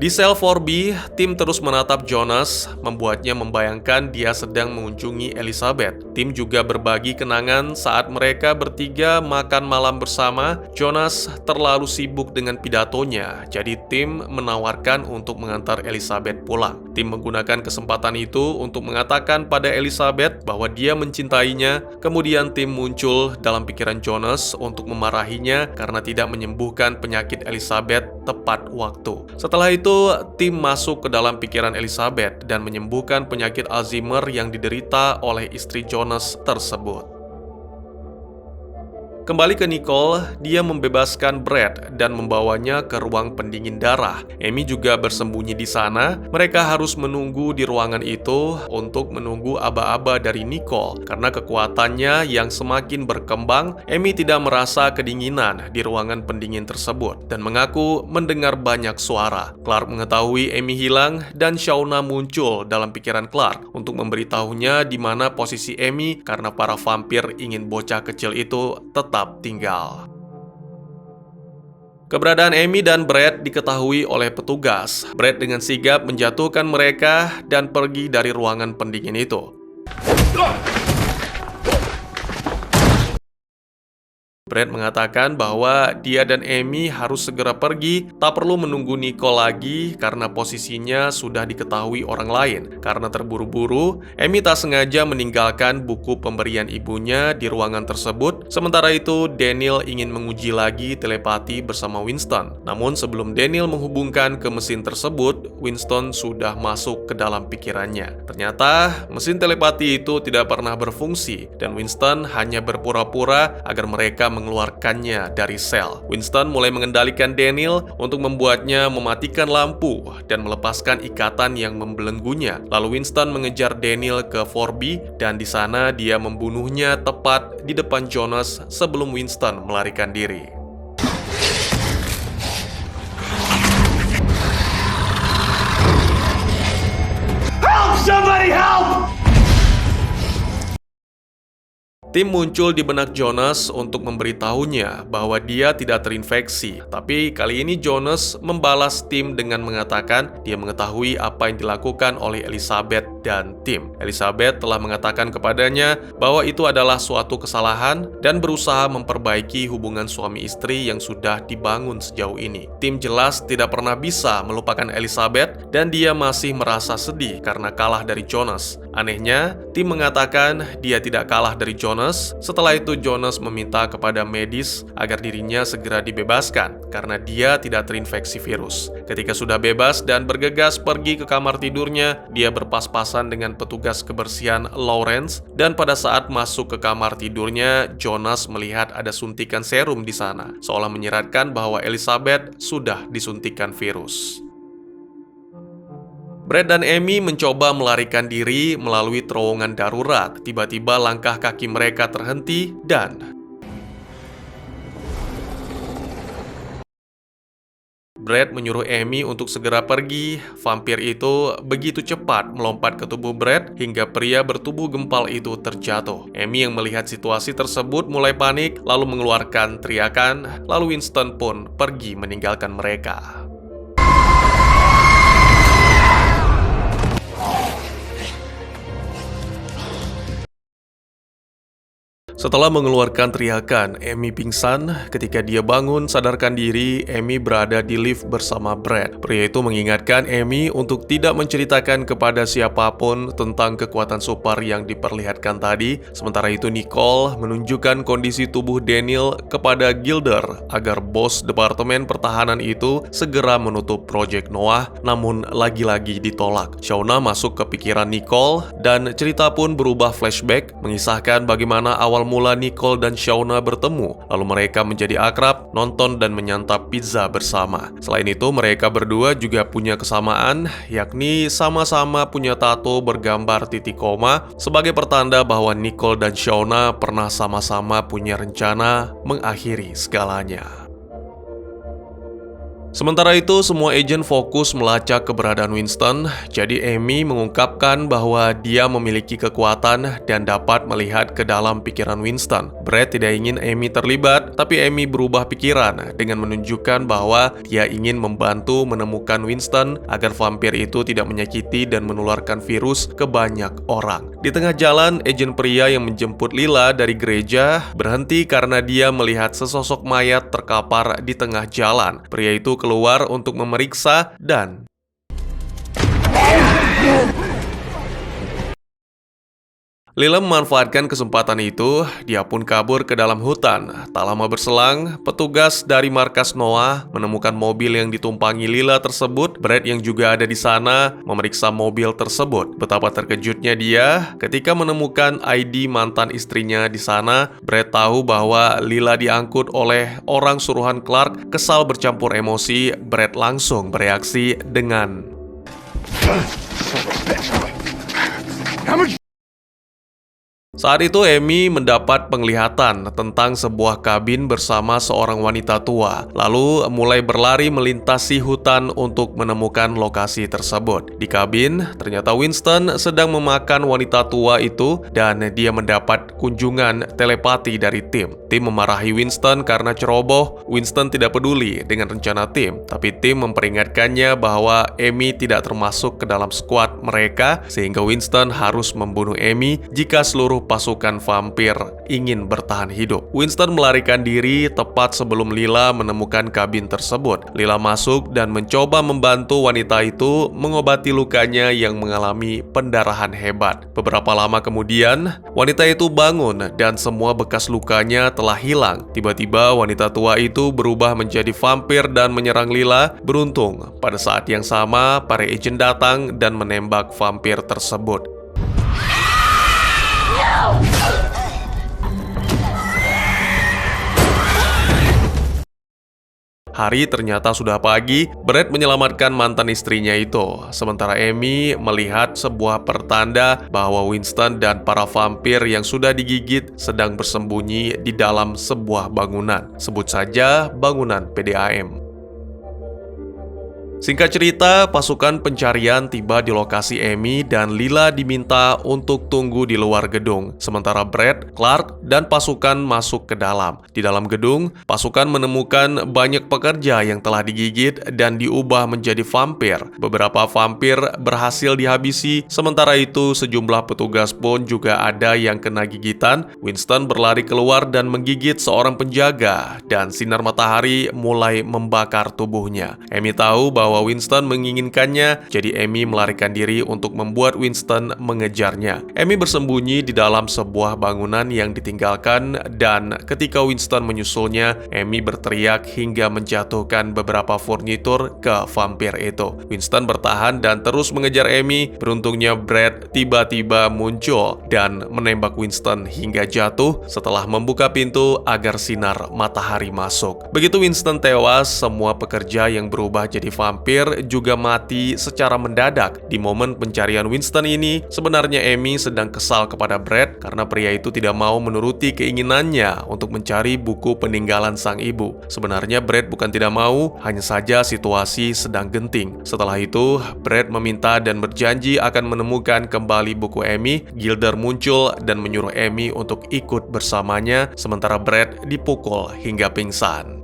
Di sel 4B, tim terus menatap Jonas, membuatnya membayangkan dia sedang mengunjungi Elizabeth. Tim juga berbagi kenangan saat mereka bertiga makan malam bersama. Jonas terlalu sibuk dengan pidatonya, jadi tim menawarkan untuk mengantar Elizabeth pulang. Tim menggunakan kesempatan itu untuk mengatakan pada Elizabeth bahwa dia mencintainya. Kemudian tim muncul dalam pikiran Jonas untuk memarahinya karena tidak menyembuhkan penyakit Elizabeth tepat waktu. Setelah itu, tim masuk ke dalam pikiran Elizabeth dan menyembuhkan penyakit Alzheimer yang diderita oleh istri Jonas tersebut. Kembali ke Nicole, dia membebaskan Brad dan membawanya ke ruang pendingin darah. Amy juga bersembunyi di sana. Mereka harus menunggu di ruangan itu untuk menunggu aba-aba dari Nicole. Karena kekuatannya yang semakin berkembang, Amy tidak merasa kedinginan di ruangan pendingin tersebut dan mengaku mendengar banyak suara. Clark mengetahui Amy hilang dan Shauna muncul dalam pikiran Clark untuk memberitahunya di mana posisi Amy karena para vampir ingin bocah kecil itu tetap tinggal. Keberadaan Amy dan Brad diketahui oleh petugas. Brad dengan sigap menjatuhkan mereka dan pergi dari ruangan pendingin itu. Brad mengatakan bahwa dia dan Amy harus segera pergi, tak perlu menunggu Nicole lagi karena posisinya sudah diketahui orang lain. Karena terburu-buru, Amy tak sengaja meninggalkan buku pemberian ibunya di ruangan tersebut. Sementara itu, Daniel ingin menguji lagi telepati bersama Winston. Namun sebelum Daniel menghubungkan ke mesin tersebut, Winston sudah masuk ke dalam pikirannya. Ternyata, mesin telepati itu tidak pernah berfungsi dan Winston hanya berpura-pura agar mereka mengeluarkannya dari sel. Winston mulai mengendalikan Daniel untuk membuatnya mematikan lampu dan melepaskan ikatan yang membelenggunya. Lalu Winston mengejar Daniel ke 4B dan di sana dia membunuhnya tepat di depan Jonas sebelum Winston melarikan diri. Help! Somebody help! Tim muncul di benak Jonas untuk memberitahunya bahwa dia tidak terinfeksi. Tapi kali ini Jonas membalas Tim dengan mengatakan dia mengetahui apa yang dilakukan oleh Elizabeth dan Tim. Elizabeth telah mengatakan kepadanya bahwa itu adalah suatu kesalahan dan berusaha memperbaiki hubungan suami istri yang sudah dibangun sejauh ini. Tim jelas tidak pernah bisa melupakan Elizabeth dan dia masih merasa sedih karena kalah dari Jonas. Anehnya, Tim mengatakan dia tidak kalah dari Jonas. Setelah itu Jonas meminta kepada medis agar dirinya segera dibebaskan karena dia tidak terinfeksi virus. Ketika sudah bebas dan bergegas pergi ke kamar tidurnya, dia berpas-pasan dengan petugas kebersihan Lawrence dan pada saat masuk ke kamar tidurnya, Jonas melihat ada suntikan serum di sana, seolah menyiratkan bahwa Elizabeth sudah disuntikan virus. Brad dan Amy mencoba melarikan diri melalui terowongan darurat. Tiba-tiba langkah kaki mereka terhenti dan Brad menyuruh Amy untuk segera pergi. Vampir itu begitu cepat melompat ke tubuh Brad hingga pria bertubuh gempal itu terjatuh. Amy yang melihat situasi tersebut mulai panik lalu mengeluarkan teriakan. Lalu Winston pun pergi meninggalkan mereka. Setelah mengeluarkan teriakan, Amy pingsan. Ketika dia bangun sadarkan diri, Amy berada di lift bersama Brad. Pria itu mengingatkan Amy untuk tidak menceritakan kepada siapapun tentang kekuatan super yang diperlihatkan tadi. Sementara itu Nicole menunjukkan kondisi tubuh Daniel kepada Gilder agar bos Departemen Pertahanan itu segera menutup Project Noah, namun lagi-lagi ditolak. Shauna masuk ke pikiran Nicole dan cerita pun berubah flashback, mengisahkan bagaimana awal mula Nicole dan Shauna bertemu, lalu mereka menjadi akrab, nonton dan menyantap pizza bersama. Selain itu, mereka berdua juga punya kesamaan, yakni sama-sama punya tato bergambar titik koma sebagai pertanda bahwa Nicole dan Shauna pernah sama-sama punya rencana mengakhiri segalanya. Sementara itu, semua agen fokus melacak keberadaan Winston. Jadi Amy mengungkapkan bahwa dia memiliki kekuatan dan dapat melihat ke dalam pikiran Winston. Brad tidak ingin Amy terlibat, tapi Amy berubah pikiran dengan menunjukkan bahwa dia ingin membantu menemukan Winston agar vampir itu tidak menyakiti dan menularkan virus ke banyak orang. Di tengah jalan, agen pria yang menjemput Lila dari gereja berhenti karena dia melihat sesosok mayat terkapar di tengah jalan. Pria itu keluar untuk memeriksa dan Lila memanfaatkan kesempatan itu, dia pun kabur ke dalam hutan. Tak lama berselang, petugas dari markas Noah menemukan mobil yang ditumpangi Lila tersebut. Brad yang juga ada di sana memeriksa mobil tersebut. Betapa terkejutnya dia ketika menemukan ID mantan istrinya di sana. Brad tahu bahwa Lila diangkut oleh orang suruhan Clark. Kesal bercampur emosi, Brad langsung bereaksi dengan Saat itu Amy mendapat penglihatan tentang sebuah kabin bersama seorang wanita tua, lalu mulai berlari melintasi hutan untuk menemukan lokasi tersebut. Di kabin, ternyata Winston sedang memakan wanita tua itu dan dia mendapat kunjungan telepati dari Tim. Tim memarahi Winston karena ceroboh. Winston tidak peduli dengan rencana Tim, tapi Tim memperingatkannya bahwa Amy tidak termasuk ke dalam skuad mereka, sehingga Winston harus membunuh Amy jika seluruh pasukan vampir ingin bertahan hidup. Winston melarikan diri tepat sebelum Lila menemukan kabin tersebut. Lila masuk dan mencoba membantu wanita itu mengobati lukanya yang mengalami pendarahan hebat. Beberapa lama kemudian, wanita itu bangun dan semua bekas lukanya telah hilang. Tiba-tiba wanita tua itu berubah menjadi vampir dan menyerang Lila. Beruntung, pada saat yang sama, para agen datang dan menembak vampir tersebut. Hari ternyata sudah pagi. Brad menyelamatkan mantan istrinya itu. Sementara Amy melihat sebuah pertanda bahwa Winston dan para vampir yang sudah digigit sedang bersembunyi di dalam sebuah bangunan. Sebut saja bangunan PDAM. Singkat cerita, pasukan pencarian tiba di lokasi Amy dan Lila diminta untuk tunggu di luar gedung. Sementara Brad, Clark, dan pasukan masuk ke dalam. Di dalam gedung, pasukan menemukan banyak pekerja yang telah digigit dan diubah menjadi vampir. Beberapa vampir berhasil dihabisi, sementara itu sejumlah petugas pun juga ada yang kena gigitan. Winston berlari keluar dan menggigit seorang penjaga, dan sinar matahari mulai membakar tubuhnya. Amy tahu bahwa Winston menginginkannya, jadi Amy melarikan diri untuk membuat Winston mengejarnya. Amy bersembunyi di dalam sebuah bangunan yang ditinggalkan, dan ketika Winston menyusulnya, Amy berteriak hingga menjatuhkan beberapa furnitur ke vampir itu. Winston bertahan dan terus mengejar Amy. Beruntungnya Brad tiba-tiba muncul dan menembak Winston hingga jatuh setelah membuka pintu agar sinar matahari masuk. Begitu Winston tewas, semua pekerja yang berubah jadi vampir juga mati secara mendadak. Di momen pencarian Winston ini, sebenarnya Amy sedang kesal kepada Brad karena pria itu tidak mau menuruti keinginannya untuk mencari buku peninggalan sang ibu. Sebenarnya Brad bukan tidak mau, hanya saja situasi sedang genting. Setelah itu, Brad meminta dan berjanji akan menemukan kembali buku Amy. Gilder muncul dan menyuruh Amy untuk ikut bersamanya, sementara Brad dipukul hingga pingsan.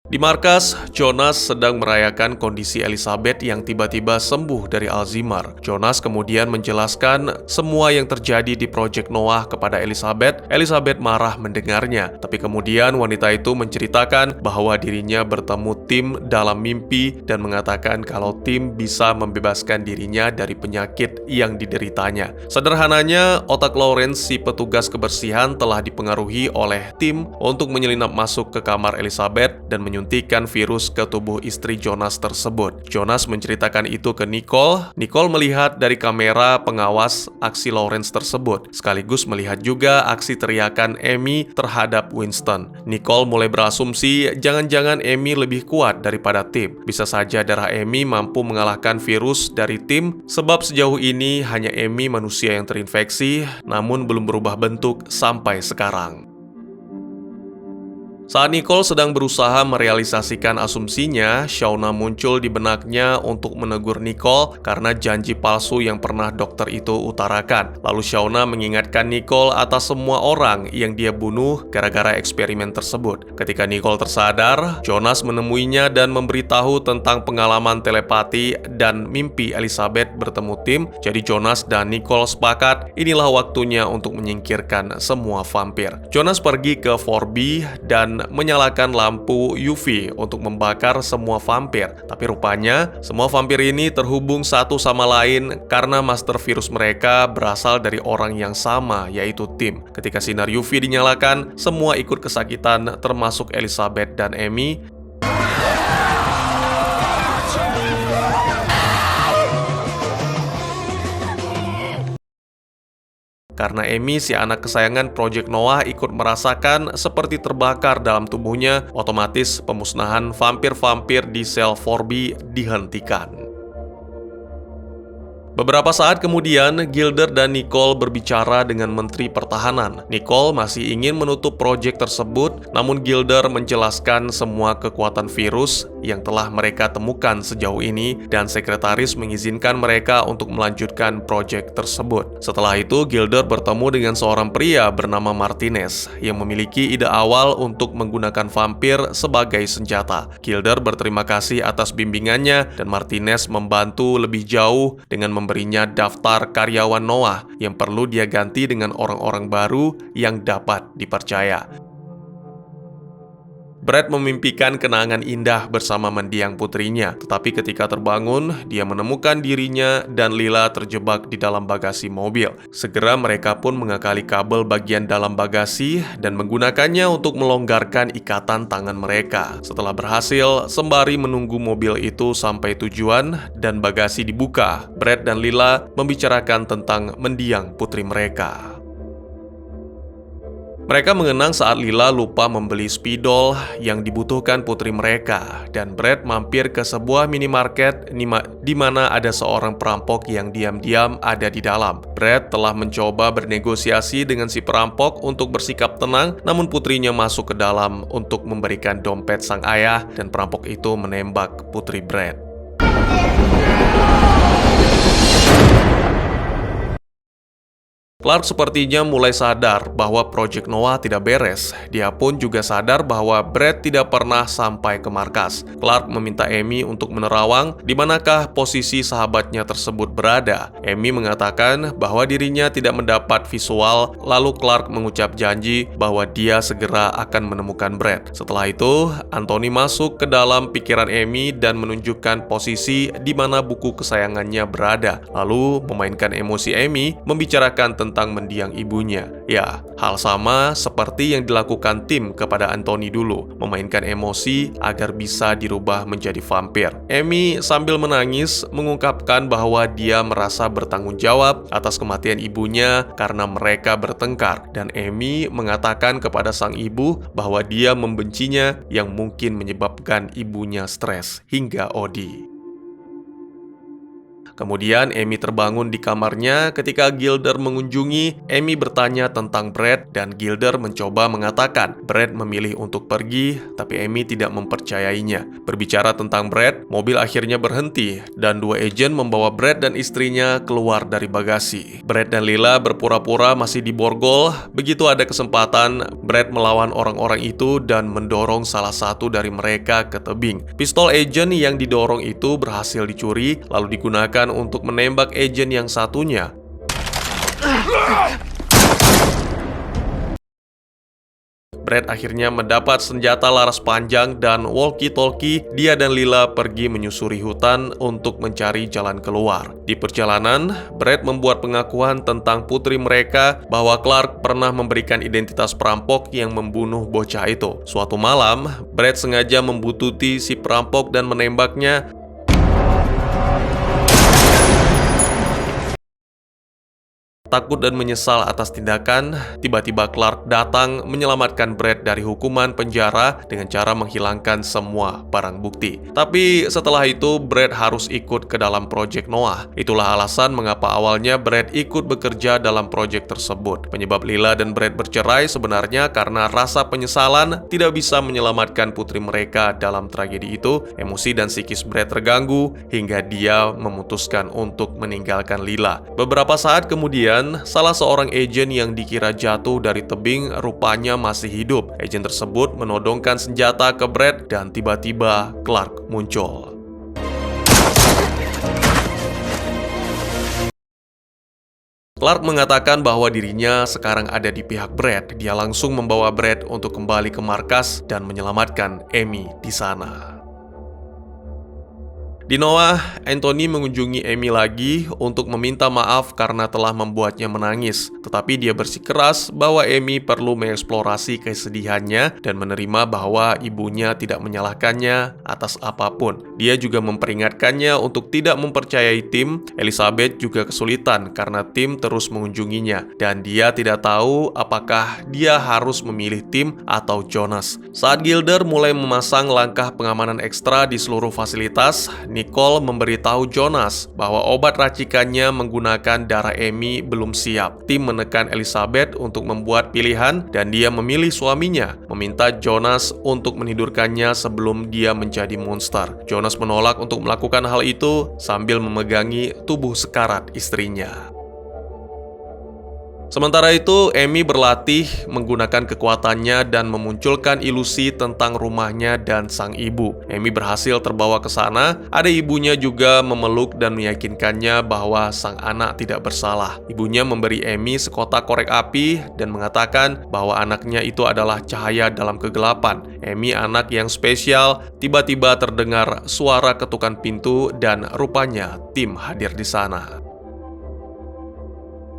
Di markas, Jonas sedang merayakan kondisi Elizabeth yang tiba-tiba sembuh dari Alzheimer. Jonas kemudian menjelaskan semua yang terjadi di Project Noah kepada Elizabeth. Elizabeth marah mendengarnya, tapi kemudian wanita itu menceritakan bahwa dirinya bertemu Tim dalam mimpi dan mengatakan kalau Tim bisa membebaskan dirinya dari penyakit yang dideritanya. Sederhananya, otak Lawrence, si petugas kebersihan, telah dipengaruhi oleh Tim untuk menyelinap masuk ke kamar Elizabeth dan menyuntikkan virus ke tubuh istri Jonas tersebut. Jonas menceritakan itu ke Nicole. Nicole melihat dari kamera pengawas aksi Lawrence tersebut, sekaligus melihat juga aksi teriakan Amy terhadap Winston. Nicole mulai berasumsi jangan-jangan Amy lebih kuat daripada Tim. Bisa saja darah Amy mampu mengalahkan virus dari Tim, sebab sejauh ini hanya Amy manusia yang terinfeksi, namun belum berubah bentuk sampai sekarang. Saat Nicole sedang berusaha merealisasikan asumsinya, Shauna muncul di benaknya untuk menegur Nicole karena janji palsu yang pernah dokter itu utarakan. Lalu Shauna mengingatkan Nicole atas semua orang yang dia bunuh gara-gara eksperimen tersebut. Ketika Nicole tersadar, Jonas menemuinya dan memberitahu tentang pengalaman telepati dan mimpi Elizabeth bertemu Tim. Jadi Jonas dan Nicole sepakat inilah waktunya untuk menyingkirkan semua vampir. Jonas pergi ke 4B dan menyalakan lampu UV untuk membakar semua vampir. Tapi rupanya semua vampir ini terhubung satu sama lain karena master virus mereka berasal dari orang yang sama, yaitu Tim. Ketika sinar UV dinyalakan, semua ikut kesakitan termasuk Elizabeth dan Amy. Karena Amy, si anak kesayangan Project Noah, ikut merasakan seperti terbakar dalam tubuhnya, otomatis pemusnahan vampir-vampir di sel 4B dihentikan. Beberapa saat kemudian, Gilder dan Nicole berbicara dengan Menteri Pertahanan. Nicole masih ingin menutup proyek tersebut, namun Gilder menjelaskan semua kekuatan virus yang telah mereka temukan sejauh ini, dan sekretaris mengizinkan mereka untuk melanjutkan proyek tersebut. Setelah itu, Gilder bertemu dengan seorang pria bernama Martinez yang memiliki ide awal untuk menggunakan vampir sebagai senjata. Gilder berterima kasih atas bimbingannya, dan Martinez membantu lebih jauh dengan memberinya daftar karyawan Noah yang perlu dia ganti dengan orang-orang baru yang dapat dipercaya. Brad memimpikan kenangan indah bersama mendiang putrinya, tetapi ketika terbangun, dia menemukan dirinya dan Lila terjebak di dalam bagasi mobil. Segera mereka pun mengakali kabel bagian dalam bagasi dan menggunakannya untuk melonggarkan ikatan tangan mereka. Setelah berhasil, sembari menunggu mobil itu sampai tujuan dan bagasi dibuka, Brad dan Lila membicarakan tentang mendiang putri mereka. Mereka mengenang saat Lila lupa membeli spidol yang dibutuhkan putri mereka, dan Brad mampir ke sebuah minimarket di mana ada seorang perampok yang diam-diam ada di dalam. Brad telah mencoba bernegosiasi dengan si perampok untuk bersikap tenang, namun putrinya masuk ke dalam untuk memberikan dompet sang ayah, dan perampok itu menembak putri Brad. Clark sepertinya mulai sadar bahwa Project Noah tidak beres. Dia pun juga sadar bahwa Brad tidak pernah sampai ke markas. Clark meminta Amy untuk menerawang di manakah posisi sahabatnya tersebut berada. Amy mengatakan bahwa dirinya tidak mendapat visual, lalu Clark mengucap janji bahwa dia segera akan menemukan Brad. Setelah itu, Anthony masuk ke dalam pikiran Amy dan menunjukkan posisi di mana buku kesayangannya berada, lalu memainkan emosi Amy membicarakan tentang mendiang ibunya. Ya, hal sama seperti yang dilakukan Tim kepada Anthony dulu, memainkan emosi agar bisa dirubah menjadi vampir. Amy sambil menangis mengungkapkan bahwa dia merasa bertanggung jawab atas kematian ibunya karena mereka bertengkar, dan Amy mengatakan kepada sang ibu bahwa dia membencinya yang mungkin menyebabkan ibunya stres hingga OD. Kemudian Amy terbangun di kamarnya ketika Gilder mengunjungi. Amy bertanya tentang Brad dan Gilder mencoba mengatakan Brad memilih untuk pergi, tapi Amy tidak mempercayainya. Berbicara tentang Brad, mobil akhirnya berhenti dan dua agen membawa Brad dan istrinya keluar dari bagasi. Brad dan Lila berpura-pura masih di borgol. Begitu ada kesempatan, Brad melawan orang-orang itu dan mendorong salah satu dari mereka ke tebing. Pistol agen yang didorong itu berhasil dicuri lalu digunakan untuk menembak agen yang satunya. Brad akhirnya mendapat senjata laras panjang dan walkie-talkie. Dia dan Lila pergi menyusuri hutan untuk mencari jalan keluar. Di perjalanan, Brad membuat pengakuan tentang putri mereka bahwa Clark pernah memberikan identitas perampok yang membunuh bocah itu. Suatu malam, Brad sengaja membuntuti si perampok dan menembaknya. Takut dan menyesal atas tindakan, tiba-tiba Clark datang menyelamatkan Brad dari hukuman penjara dengan cara menghilangkan semua barang bukti. Tapi setelah itu, Brad harus ikut ke dalam Project Noah. Itulah alasan mengapa awalnya Brad ikut bekerja dalam proyek tersebut. Penyebab Lila dan Brad bercerai sebenarnya karena rasa penyesalan tidak bisa menyelamatkan putri mereka dalam tragedi itu. Emosi dan psikis Brad terganggu hingga dia memutuskan untuk meninggalkan Lila. Beberapa saat kemudian, salah seorang agen yang dikira jatuh dari tebing rupanya masih hidup. Agen tersebut menodongkan senjata ke Brad dan tiba-tiba Clark muncul. Clark mengatakan bahwa dirinya sekarang ada di pihak Brad. Dia langsung membawa Brad untuk kembali ke markas dan menyelamatkan Amy di sana. Di Noah, Anthony mengunjungi Amy lagi untuk meminta maaf karena telah membuatnya menangis. Tetapi dia bersikeras bahwa Amy perlu mengeksplorasi kesedihannya dan menerima bahwa ibunya tidak menyalahkannya atas apapun. Dia juga memperingatkannya untuk tidak mempercayai Tim. Elizabeth juga kesulitan karena Tim terus mengunjunginya, dan dia tidak tahu apakah dia harus memilih Tim atau Jonas. Saat Gilder mulai memasang langkah pengamanan ekstra di seluruh fasilitas, Nicole memberitahu Jonas bahwa obat racikannya menggunakan darah Amy belum siap. Tim menekan Elizabeth untuk membuat pilihan dan dia memilih suaminya, meminta Jonas untuk menidurkannya sebelum dia menjadi monster. Jonas menolak untuk melakukan hal itu sambil memegangi tubuh sekarat istrinya. Sementara itu, Amy berlatih menggunakan kekuatannya dan memunculkan ilusi tentang rumahnya dan sang ibu. Amy berhasil terbawa ke sana. Ada ibunya juga memeluk dan meyakinkannya bahwa sang anak tidak bersalah. Ibunya memberi Amy sekotak korek api dan mengatakan bahwa anaknya itu adalah cahaya dalam kegelapan. Amy, anak yang spesial. Tiba-tiba terdengar suara ketukan pintu dan rupanya Tim hadir di sana.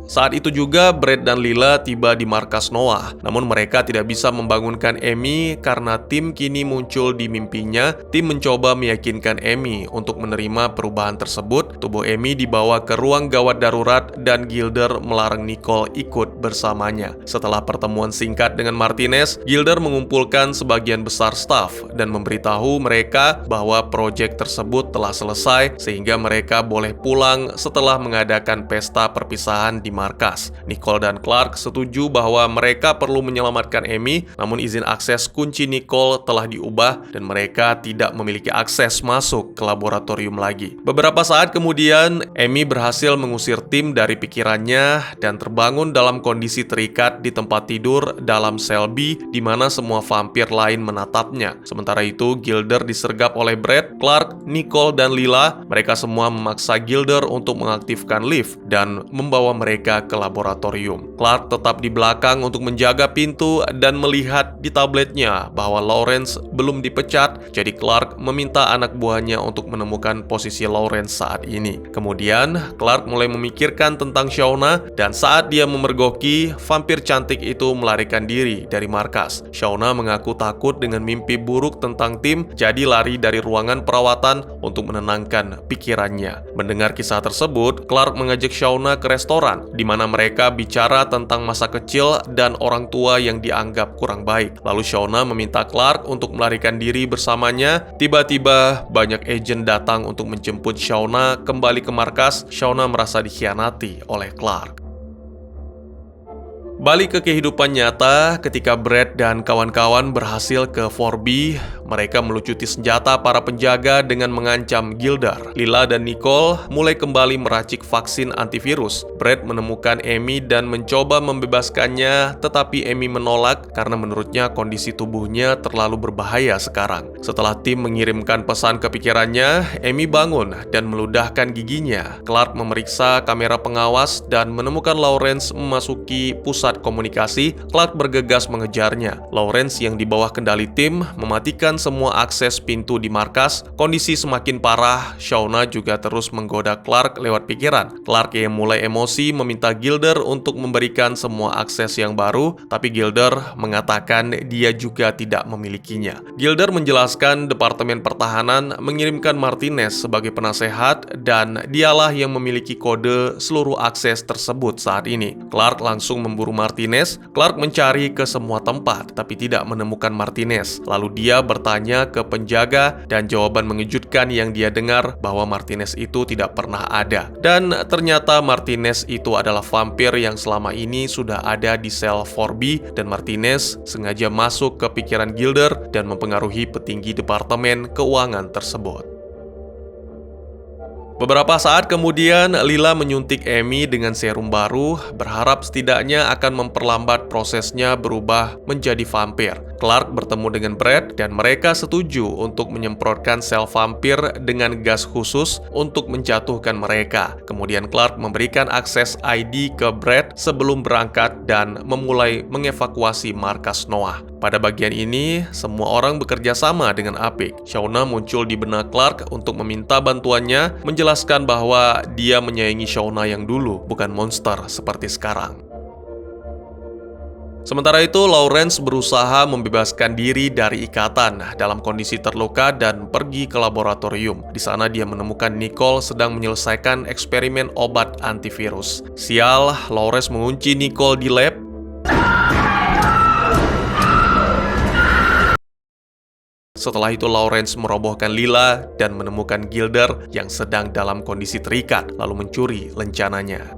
Saat itu juga Brad dan Lila tiba di markas Noah. Namun mereka tidak bisa membangunkan Amy karena Tim kini muncul di mimpinya. Tim mencoba meyakinkan Amy untuk menerima perubahan tersebut. Tubuh Amy dibawa ke ruang gawat darurat dan Gilder melarang Nicole ikut bersamanya. Setelah pertemuan singkat dengan Martinez, Gilder mengumpulkan sebagian besar staf dan memberitahu mereka bahwa proyek tersebut telah selesai sehingga mereka boleh pulang setelah mengadakan pesta perpisahan di markas. Nicole dan Clark setuju bahwa mereka perlu menyelamatkan Amy, namun izin akses kunci Nicole telah diubah dan mereka tidak memiliki akses masuk ke laboratorium lagi. Beberapa saat kemudian, Amy berhasil mengusir Tim dari pikirannya dan terbangun dalam kondisi terikat di tempat tidur dalam sel B di mana semua vampir lain menatapnya. Sementara itu, Gilder disergap oleh Brad, Clark, Nicole, dan Lila. Mereka semua memaksa Gilder untuk mengaktifkan lift dan membawa mereka ke laboratorium. Clark tetap di belakang untuk menjaga pintu dan melihat di tabletnya bahwa Lawrence belum dipecat, jadi Clark meminta anak buahnya untuk menemukan posisi Lawrence saat ini. Kemudian, Clark mulai memikirkan tentang Shauna dan saat dia memergoki, vampir cantik itu melarikan diri dari markas. Shauna mengaku takut dengan mimpi buruk tentang Tim, jadi lari dari ruangan perawatan untuk menenangkan pikirannya. Mendengar kisah tersebut, Clark mengajak Shauna ke restoran, di mana mereka bicara tentang masa kecil dan orang tua yang dianggap kurang baik. Lalu Shauna meminta Clark untuk melarikan diri bersamanya. Tiba-tiba banyak agen datang untuk menjemput Shauna kembali ke markas. Shauna merasa dikhianati oleh Clark. Balik ke kehidupan nyata, ketika Brad dan kawan-kawan berhasil ke 4B, mereka melucuti senjata para penjaga dengan mengancam Gilder. Lila dan Nicole mulai kembali meracik vaksin antivirus. Brad menemukan Amy dan mencoba membebaskannya, tetapi Amy menolak karena menurutnya kondisi tubuhnya terlalu berbahaya sekarang. Setelah Tim mengirimkan pesan ke pikirannya, Amy bangun dan meludahkan giginya. Clark memeriksa kamera pengawas dan menemukan Lawrence memasuki pusat komunikasi. Clark bergegas mengejarnya. Lawrence yang di bawah kendali Tim mematikan semua akses pintu di markas. Kondisi semakin parah. Shauna juga terus menggoda Clark lewat pikiran. Clark yang mulai emosi meminta Gilder untuk memberikan semua akses yang baru, tapi Gilder mengatakan dia juga tidak memilikinya. Gilder menjelaskan Departemen Pertahanan mengirimkan Martinez sebagai penasehat dan dialah yang memiliki kode seluruh akses tersebut saat ini. Clark langsung memburu Martinez. Clark mencari ke semua tempat tapi tidak menemukan Martinez. Lalu dia bertanya ke penjaga dan jawaban mengejutkan yang dia dengar bahwa Martinez itu tidak pernah ada. Dan ternyata Martinez itu adalah vampir yang selama ini sudah ada di sel 4B dan Martinez sengaja masuk ke pikiran Gilder dan mempengaruhi petinggi Departemen Keuangan tersebut. Beberapa saat kemudian, Lila menyuntik Amy dengan serum baru, berharap setidaknya akan memperlambat prosesnya berubah menjadi vampir. Clark bertemu dengan Brad dan mereka setuju untuk menyemprotkan sel vampir dengan gas khusus untuk menjatuhkan mereka. Kemudian Clark memberikan akses ID ke Brad sebelum berangkat dan memulai mengevakuasi markas Noah. Pada bagian ini, semua orang bekerja sama dengan apik. Shauna muncul di benak Clark untuk meminta bantuannya, menjelaskan bahwa dia menyayangi Shauna yang dulu, bukan monster seperti sekarang. Sementara itu, Lawrence berusaha membebaskan diri dari ikatan dalam kondisi terluka dan pergi ke laboratorium. Di sana dia menemukan Nicole sedang menyelesaikan eksperimen obat antivirus. Sial, Lawrence mengunci Nicole di lab. Setelah itu Lawrence merobohkan Lila dan menemukan Gilder yang sedang dalam kondisi terikat, lalu mencuri lencananya.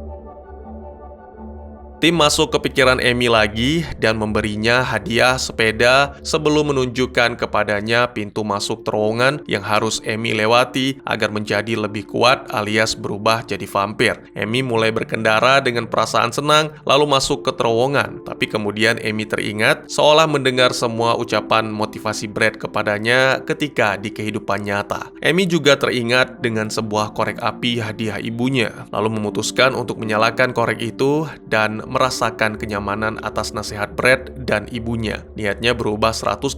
Tim masuk ke pikiran Amy lagi dan memberinya hadiah sepeda sebelum menunjukkan kepadanya pintu masuk terowongan yang harus Amy lewati agar menjadi lebih kuat alias berubah jadi vampir. Amy mulai berkendara dengan perasaan senang lalu masuk ke terowongan, tapi kemudian Amy teringat seolah mendengar semua ucapan motivasi Brad kepadanya ketika di kehidupan nyata. Amy juga teringat dengan sebuah korek api hadiah ibunya, lalu memutuskan untuk menyalakan korek itu dan merasakan kenyamanan atas nasihat Brad dan ibunya. Niatnya berubah 180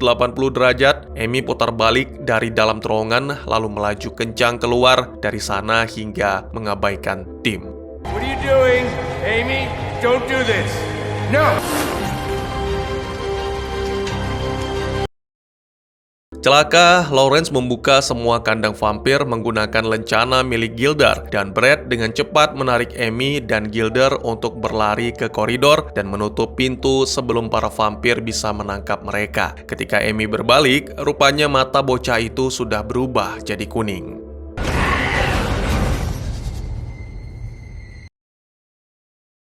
derajat. Amy putar balik dari dalam terowongan lalu melaju kencang keluar dari sana hingga mengabaikan Tim. What are you doing? Amy, don't do this. No! Celaka, Lawrence membuka semua kandang vampir menggunakan lencana milik Gilder, dan Brad dengan cepat menarik Amy dan Gilder untuk berlari ke koridor dan menutup pintu sebelum para vampir bisa menangkap mereka. Ketika Amy berbalik, rupanya mata bocah itu sudah berubah jadi kuning.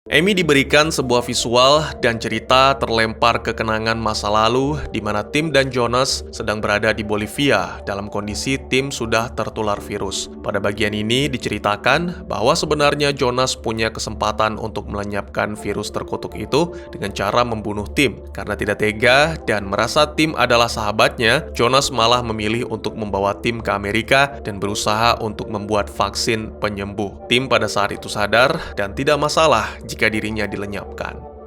Amy diberikan sebuah visual dan cerita terlempar ke kenangan masa lalu di mana Tim dan Jonas sedang berada di Bolivia dalam kondisi Tim sudah tertular virus. Pada bagian ini diceritakan bahwa sebenarnya Jonas punya kesempatan untuk melenyapkan virus terkutuk itu dengan cara membunuh Tim. Karena tidak tega dan merasa Tim adalah sahabatnya, Jonas malah memilih untuk membawa Tim ke Amerika dan berusaha untuk membuat vaksin penyembuh. Tim pada saat itu sadar dan tidak masalah jika dirinya dilenyapkan.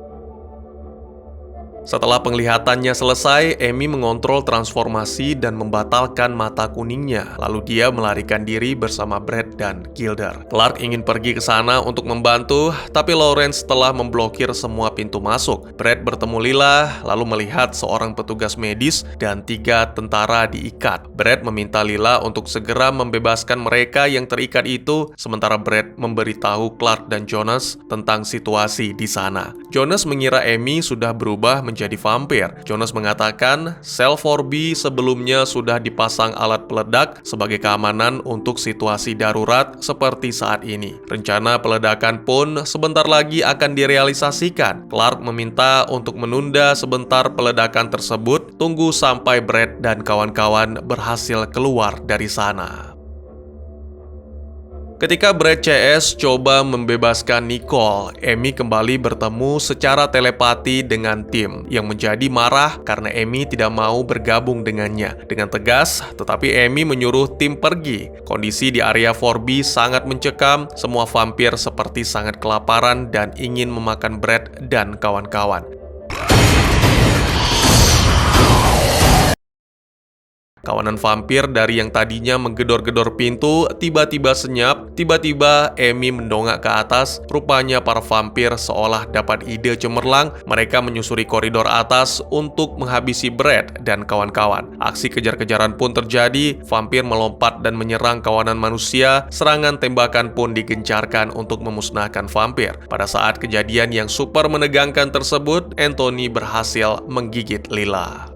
Setelah penglihatannya selesai, Amy mengontrol transformasi dan membatalkan mata kuningnya. Lalu dia melarikan diri bersama Brad dan Gilder. Clark ingin pergi ke sana untuk membantu, tapi Lawrence telah memblokir semua pintu masuk. Brad bertemu Lila, lalu melihat seorang petugas medis dan 3 tentara diikat. Brad meminta Lila untuk segera membebaskan mereka yang terikat itu, sementara Brad memberitahu Clark dan Jonas tentang situasi di sana. Jonas mengira Amy sudah berubah menjadi vampir. Jonas mengatakan sel 4B sebelumnya sudah dipasang alat peledak sebagai keamanan untuk situasi darurat seperti saat ini. Rencana peledakan pun sebentar lagi akan direalisasikan. Clark meminta untuk menunda sebentar peledakan tersebut, tunggu sampai Brad dan kawan-kawan berhasil keluar dari sana. Ketika Brad CS coba membebaskan Nicole, Amy kembali bertemu secara telepati dengan Tim yang menjadi marah karena Amy tidak mau bergabung dengannya. Dengan tegas, tetapi Amy menyuruh Tim pergi. Kondisi di area 4B sangat mencekam, semua vampir seperti sangat kelaparan dan ingin memakan Brad dan kawan-kawan. Kawanan vampir dari yang tadinya menggedor-gedor pintu tiba-tiba senyap. Tiba-tiba Amy mendongak ke atas. Rupanya para vampir seolah dapat ide cemerlang. Mereka menyusuri koridor atas untuk menghabisi Brad dan kawan-kawan. Aksi kejar-kejaran pun terjadi. Vampir melompat dan menyerang kawanan manusia. Serangan tembakan pun digencarkan untuk memusnahkan vampir. Pada saat kejadian yang super menegangkan tersebut, Anthony berhasil menggigit Lila.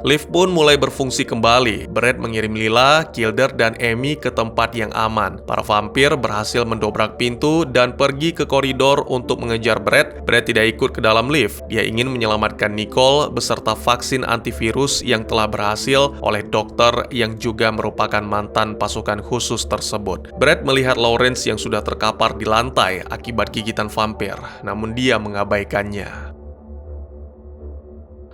Lift pun mulai berfungsi kembali. Brad mengirim Lila, Gilder, dan Amy ke tempat yang aman. Para vampir berhasil mendobrak pintu dan pergi ke koridor untuk mengejar Brad. Brad tidak ikut ke dalam lift. Dia ingin menyelamatkan Nicole beserta vaksin antivirus yang telah berhasil oleh dokter yang juga merupakan mantan pasukan khusus tersebut. Brad melihat Lawrence yang sudah terkapar di lantai akibat gigitan vampir, namun dia mengabaikannya.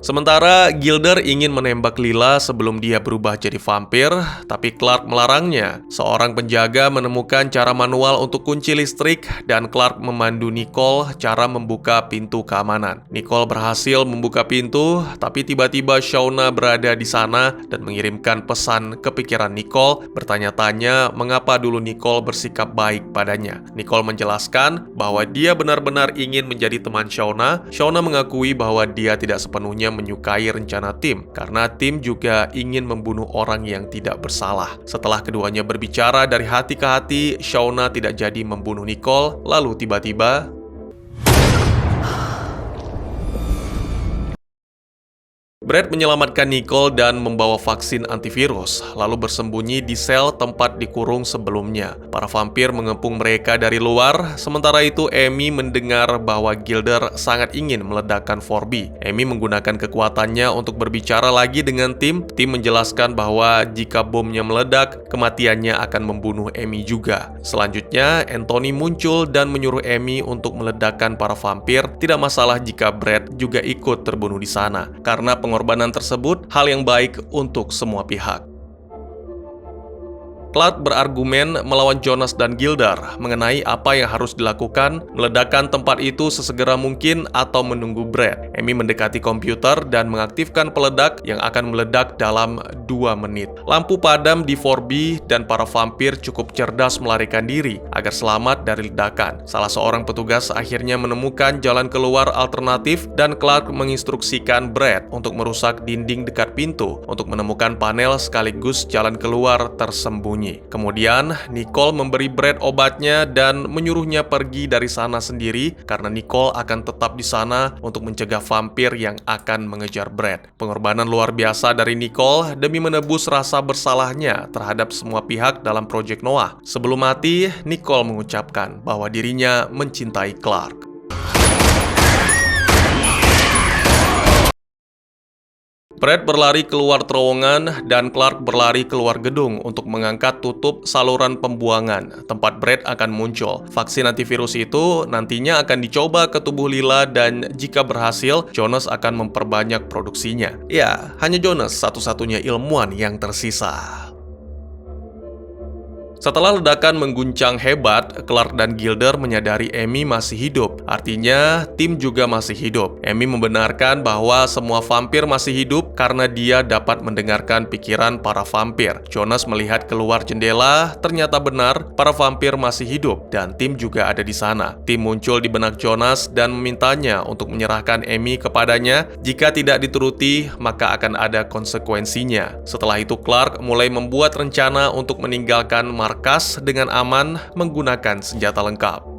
Sementara Gilder ingin menembak Lila sebelum dia berubah jadi vampir, tapi Clark melarangnya. Seorang penjaga menemukan cara manual untuk kunci listrik dan Clark memandu Nicole cara membuka pintu keamanan. Nicole berhasil membuka pintu, tapi tiba-tiba Shauna berada di sana dan mengirimkan pesan ke pikiran Nicole, bertanya-tanya mengapa dulu Nicole bersikap baik padanya. Nicole menjelaskan bahwa dia benar-benar ingin menjadi teman Shauna. Shauna mengakui bahwa dia tidak sepenuhnya menyukai rencana Tim, karena Tim juga ingin membunuh orang yang tidak bersalah. Setelah keduanya berbicara dari hati ke hati, Shauna tidak jadi membunuh Nicole, lalu tiba-tiba Brad menyelamatkan Nicole dan membawa vaksin antivirus, lalu bersembunyi di sel tempat dikurung sebelumnya. Para vampir mengepung mereka dari luar, sementara itu Amy mendengar bahwa Gilder sangat ingin meledakkan 4B. Amy menggunakan kekuatannya untuk berbicara lagi dengan Tim. Tim menjelaskan bahwa jika bomnya meledak, kematiannya akan membunuh Amy juga. Selanjutnya, Anthony muncul dan menyuruh Amy untuk meledakkan para vampir. Tidak masalah jika Brad juga ikut terbunuh di sana, karena pengorbanan tersebut hal yang baik untuk semua pihak. Clark berargumen melawan Jonas dan Gilder mengenai apa yang harus dilakukan, meledakkan tempat itu sesegera mungkin atau menunggu Brad. Amy mendekati komputer dan mengaktifkan peledak yang akan meledak dalam 2 menit. Lampu padam di 4B dan para vampir cukup cerdas melarikan diri agar selamat dari ledakan. Salah seorang petugas akhirnya menemukan jalan keluar alternatif dan Clark menginstruksikan Brad untuk merusak dinding dekat pintu untuk menemukan panel sekaligus jalan keluar tersembunyi. Kemudian, Nicole memberi Brad obatnya dan menyuruhnya pergi dari sana sendiri karena Nicole akan tetap di sana untuk mencegah vampir yang akan mengejar Brad. Pengorbanan luar biasa dari Nicole demi menebus rasa bersalahnya terhadap semua pihak dalam Project Noah. Sebelum mati, Nicole mengucapkan bahwa dirinya mencintai Clark. Brad berlari keluar terowongan dan Clark berlari keluar gedung untuk mengangkat tutup saluran pembuangan. Tempat Brad akan muncul. Vaksin antivirus itu nantinya akan dicoba ke tubuh Lila dan jika berhasil, Jonas akan memperbanyak produksinya. Ya, hanya Jonas satu-satunya ilmuwan yang tersisa. Setelah ledakan mengguncang hebat, Clark dan Gilder menyadari Amy masih hidup. Artinya, tim juga masih hidup. Amy membenarkan bahwa semua vampir masih hidup karena dia dapat mendengarkan pikiran para vampir. Jonas melihat keluar jendela, ternyata benar, para vampir masih hidup dan tim juga ada di sana. Tim muncul di benak Jonas dan memintanya untuk menyerahkan Amy kepadanya. Jika tidak dituruti, maka akan ada konsekuensinya. Setelah itu, Clark mulai membuat rencana untuk meninggalkan markas dengan aman menggunakan senjata lengkap.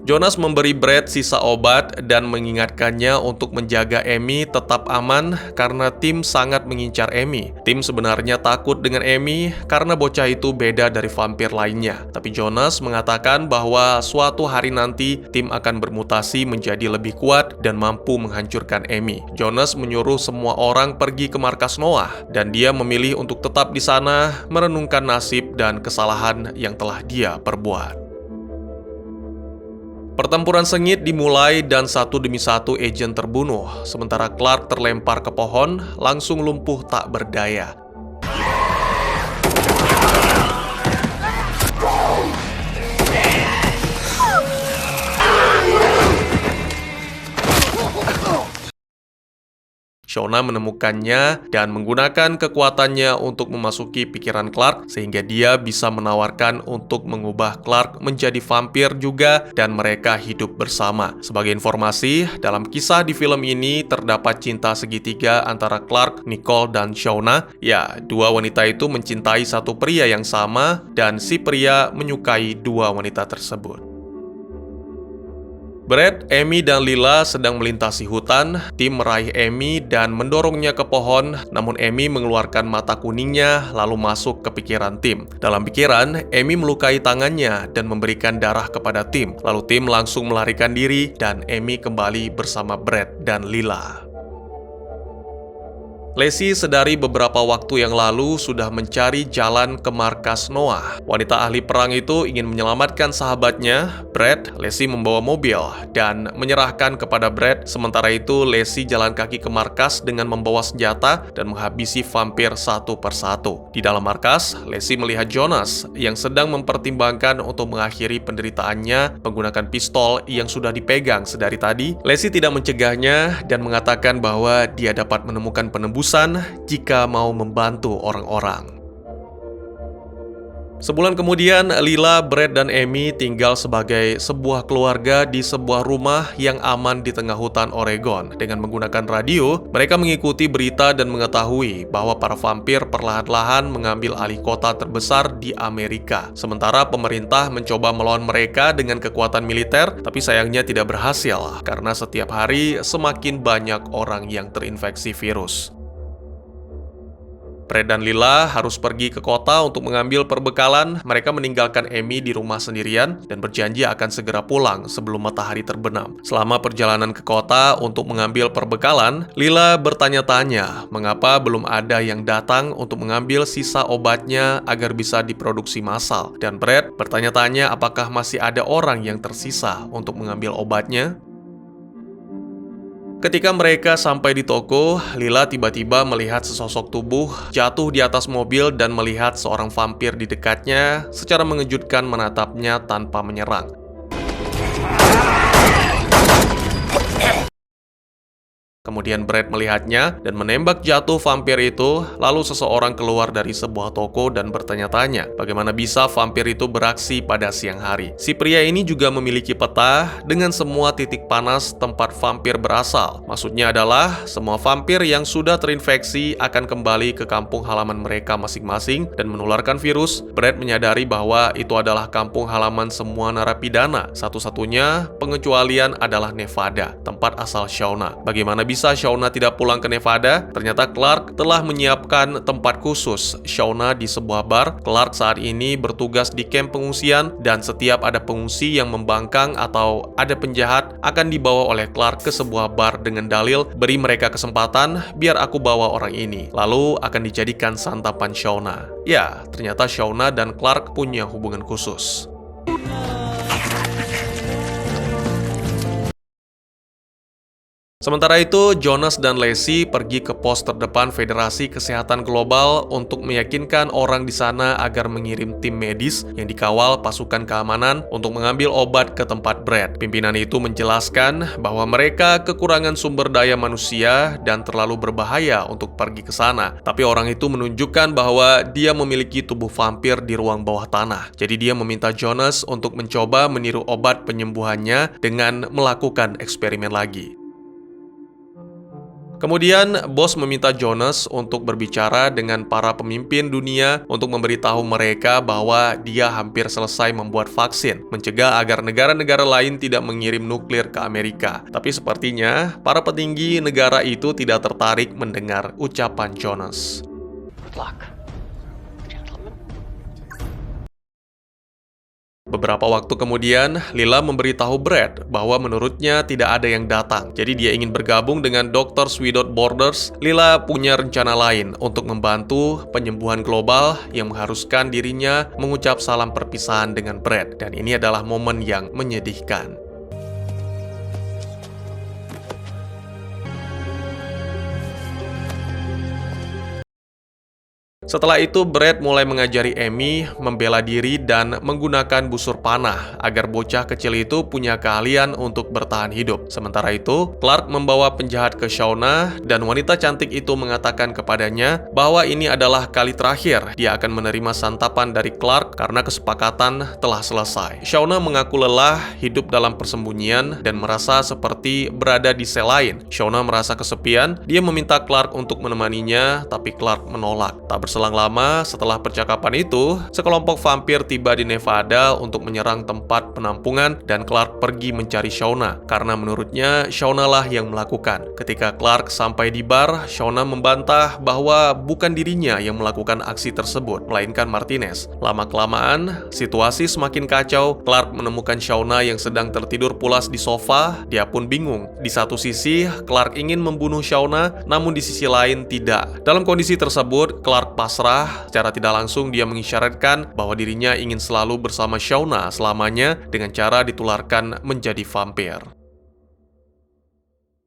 Jonas memberi Brad sisa obat dan mengingatkannya untuk menjaga Amy tetap aman karena tim sangat mengincar Amy. Tim sebenarnya takut dengan Amy karena bocah itu beda dari vampir lainnya. Tapi Jonas mengatakan bahwa suatu hari nanti tim akan bermutasi menjadi lebih kuat dan mampu menghancurkan Amy. Jonas menyuruh semua orang pergi ke markas Noah dan dia memilih untuk tetap di sana merenungkan nasib dan kesalahan yang telah dia perbuat. Pertempuran sengit dimulai dan satu demi satu agen terbunuh, sementara Clark terlempar ke pohon, langsung lumpuh tak berdaya. Shauna menemukannya dan menggunakan kekuatannya untuk memasuki pikiran Clark sehingga dia bisa menawarkan untuk mengubah Clark menjadi vampir juga dan mereka hidup bersama. Sebagai informasi, dalam kisah di film ini terdapat cinta segitiga antara Clark, Nicole, dan Shauna. Ya, dua wanita itu mencintai satu pria yang sama dan si pria menyukai dua wanita tersebut. Brad, Amy, dan Lila sedang melintasi hutan. Tim meraih Amy dan mendorongnya ke pohon, namun Amy mengeluarkan mata kuningnya lalu masuk ke pikiran tim. Dalam pikiran, Amy melukai tangannya dan memberikan darah kepada tim. Lalu tim langsung melarikan diri dan Amy kembali bersama Brad dan Lila. Lacey sedari beberapa waktu yang lalu sudah mencari jalan ke markas Noah. Wanita ahli perang itu ingin menyelamatkan sahabatnya, Brad. Lacey membawa mobil dan menyerahkan kepada Brad. Sementara itu, Lacey jalan kaki ke markas dengan membawa senjata dan menghabisi vampir satu persatu. Di dalam markas, Lacey melihat Jonas yang sedang mempertimbangkan untuk mengakhiri penderitaannya menggunakan pistol yang sudah dipegang sedari tadi. Lacey tidak mencegahnya dan mengatakan bahwa dia dapat menemukan penebus jika mau membantu orang-orang. Sebulan kemudian, Lila, Brad, dan Amy tinggal sebagai sebuah keluarga di sebuah rumah yang aman di tengah hutan Oregon. Dengan menggunakan radio, mereka mengikuti berita dan mengetahui bahwa para vampir perlahan-lahan mengambil alih kota terbesar di Amerika. Sementara pemerintah mencoba melawan mereka dengan kekuatan militer, tapi sayangnya tidak berhasil karena setiap hari semakin banyak orang yang terinfeksi virus. Brad dan Lila harus pergi ke kota untuk mengambil perbekalan. Mereka meninggalkan Amy di rumah sendirian dan berjanji akan segera pulang sebelum matahari terbenam. Selama perjalanan ke kota untuk mengambil perbekalan, Lila bertanya-tanya mengapa belum ada yang datang untuk mengambil sisa obatnya agar bisa diproduksi massal. Dan Brad bertanya-tanya apakah masih ada orang yang tersisa untuk mengambil obatnya. Ketika mereka sampai di toko, Lila tiba-tiba melihat sesosok tubuh jatuh di atas mobil dan melihat seorang vampir di dekatnya secara mengejutkan menatapnya tanpa menyerang. Kemudian Brad melihatnya dan menembak jatuh vampir itu, lalu seseorang keluar dari sebuah toko dan bertanya-tanya bagaimana bisa vampir itu beraksi pada siang hari. Si pria ini juga memiliki peta dengan semua titik panas tempat vampir berasal. Maksudnya adalah semua vampir yang sudah terinfeksi akan kembali ke kampung halaman mereka masing-masing dan menularkan virus. Brad menyadari bahwa itu adalah kampung halaman semua narapidana. Satu-satunya pengecualian adalah Nevada, tempat asal Shauna. Bagaimana bisa Shauna tidak pulang ke Nevada? Ternyata Clark telah menyiapkan tempat khusus Shauna di sebuah bar. Clark saat ini bertugas di kamp pengungsian dan setiap ada pengungsi yang membangkang atau ada penjahat akan dibawa oleh Clark ke sebuah bar dengan dalil beri mereka kesempatan biar aku bawa orang ini. Lalu akan dijadikan santapan Shauna. Ya, ternyata Shauna dan Clark punya hubungan khusus. Sementara itu, Jonas dan Lacey pergi ke pos terdepan Federasi Kesehatan Global untuk meyakinkan orang di sana agar mengirim tim medis yang dikawal pasukan keamanan untuk mengambil obat ke tempat Brad. Pimpinan itu menjelaskan bahwa mereka kekurangan sumber daya manusia dan terlalu berbahaya untuk pergi ke sana. Tapi orang itu menunjukkan bahwa dia memiliki tubuh vampir di ruang bawah tanah. Jadi dia meminta Jonas untuk mencoba meniru obat penyembuhannya dengan melakukan eksperimen lagi. Kemudian, bos meminta Jonas untuk berbicara dengan para pemimpin dunia untuk memberitahu mereka bahwa dia hampir selesai membuat vaksin, mencegah agar negara-negara lain tidak mengirim nuklir ke Amerika. Tapi sepertinya, para petinggi negara itu tidak tertarik mendengar ucapan Jonas. Beberapa waktu kemudian, Lila memberitahu Brad bahwa menurutnya tidak ada yang datang. Jadi dia ingin bergabung dengan Doctors Without Borders. Lila punya rencana lain untuk membantu penyembuhan global yang mengharuskan dirinya mengucap salam perpisahan dengan Brad. Dan ini adalah momen yang menyedihkan. Setelah itu, Brad mulai mengajari Amy membela diri dan menggunakan busur panah agar bocah kecil itu punya keahlian untuk bertahan hidup. Sementara itu, Clark membawa penjahat ke Shauna dan wanita cantik itu mengatakan kepadanya bahwa ini adalah kali terakhir dia akan menerima santapan dari Clark karena kesepakatan telah selesai. Shauna mengaku lelah hidup dalam persembunyian dan merasa seperti berada di sel lain. Shauna merasa kesepian, dia meminta Clark untuk menemaninya, tapi Clark menolak. Tak berselang lama setelah percakapan itu, sekelompok vampir tiba di Nevada untuk menyerang tempat penampungan dan Clark pergi mencari Shauna karena menurutnya Shauna lah yang melakukan. Ketika Clark sampai di bar, Shauna membantah bahwa bukan dirinya yang melakukan aksi tersebut, melainkan Martinez. Lama-kelamaan, situasi semakin kacau. Clark menemukan Shauna yang sedang tertidur pulas di sofa. Dia pun bingung. Di satu sisi, Clark ingin membunuh Shauna, namun di sisi lain tidak. Dalam kondisi tersebut, Clark pasrah. Secara tidak langsung dia mengisyaratkan bahwa dirinya ingin selalu bersama Shauna selamanya dengan cara ditularkan menjadi vampir.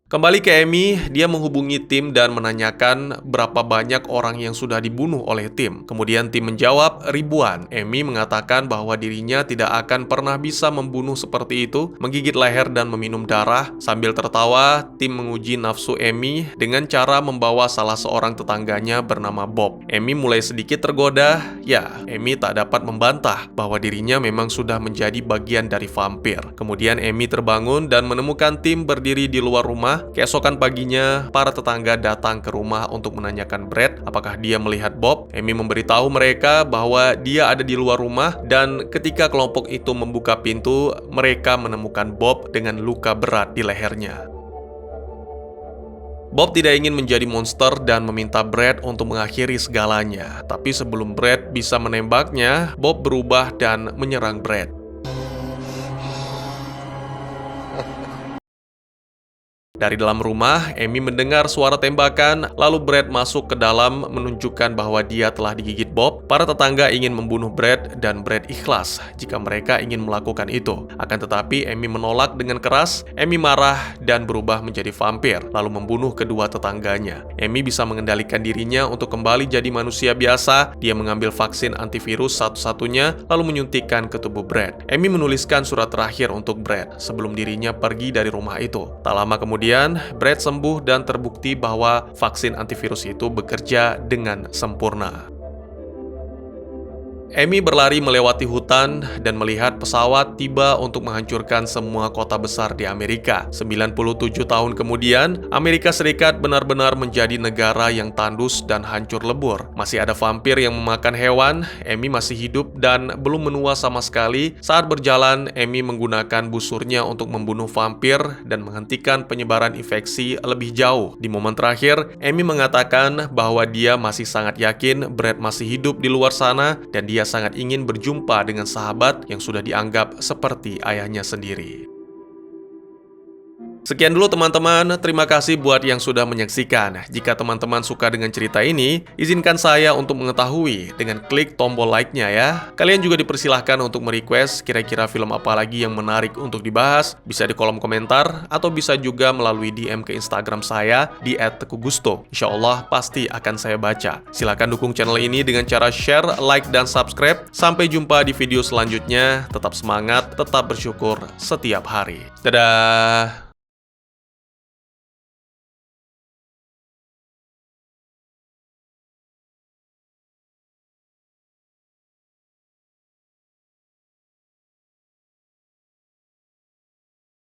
Kembali ke Amy, dia menghubungi tim dan menanyakan berapa banyak orang yang sudah dibunuh oleh tim. Kemudian tim menjawab ribuan. Amy mengatakan bahwa dirinya tidak akan pernah bisa membunuh seperti itu, menggigit leher dan meminum darah. Sambil tertawa, tim menguji nafsu Amy dengan cara membawa salah seorang tetangganya bernama Bob. Amy mulai sedikit tergoda. Ya, Amy tak dapat membantah bahwa dirinya memang sudah menjadi bagian dari vampir. Kemudian Amy terbangun dan menemukan tim berdiri di luar rumah. Keesokan paginya, para tetangga datang ke rumah untuk menanyakan Brad apakah dia melihat Bob. Amy memberitahu mereka bahwa dia ada di luar rumah dan ketika kelompok itu membuka pintu, mereka menemukan Bob dengan luka berat di lehernya. Bob tidak ingin menjadi monster dan meminta Brad untuk mengakhiri segalanya. Tapi sebelum Brad bisa menembaknya, Bob berubah dan menyerang Brad. Dari dalam rumah, Amy mendengar suara tembakan, lalu Brad masuk ke dalam menunjukkan bahwa dia telah digigit Bob. Para tetangga ingin membunuh Brad dan Brad ikhlas jika mereka ingin melakukan itu. Akan tetapi, Amy menolak dengan keras. Amy marah dan berubah menjadi vampir, lalu membunuh kedua tetangganya. Amy bisa mengendalikan dirinya untuk kembali jadi manusia biasa. Dia mengambil vaksin antivirus satu-satunya, lalu menyuntikkan ke tubuh Brad. Amy menuliskan surat terakhir untuk Brad sebelum dirinya pergi dari rumah itu. Tak lama kemudian, Brad sembuh dan terbukti bahwa vaksin antivirus itu bekerja dengan sempurna. Amy berlari melewati hutan dan melihat pesawat tiba untuk menghancurkan semua kota besar di Amerika. 97 tahun kemudian, Amerika Serikat benar-benar menjadi negara yang tandus dan hancur lebur. Masih ada vampir yang memakan hewan, Amy masih hidup dan belum menua sama sekali. Saat berjalan, Amy menggunakan busurnya untuk membunuh vampir dan menghentikan penyebaran infeksi lebih jauh. Di momen terakhir, Amy mengatakan bahwa dia masih sangat yakin Brad masih hidup di luar sana dan dia sangat ingin berjumpa dengan sahabat yang sudah dianggap seperti ayahnya sendiri. Sekian dulu teman-teman, terima kasih buat yang sudah menyaksikan. Jika teman-teman suka dengan cerita ini, izinkan saya untuk mengetahui dengan klik tombol like-nya ya. Kalian juga dipersilahkan untuk merequest kira-kira film apa lagi yang menarik untuk dibahas, bisa di kolom komentar, atau bisa juga melalui DM ke Instagram saya di @tekugusto. Insya Allah pasti akan saya baca. Silahkan dukung channel ini dengan cara share, like, dan subscribe. Sampai jumpa di video selanjutnya, tetap semangat, tetap bersyukur setiap hari. Dadah!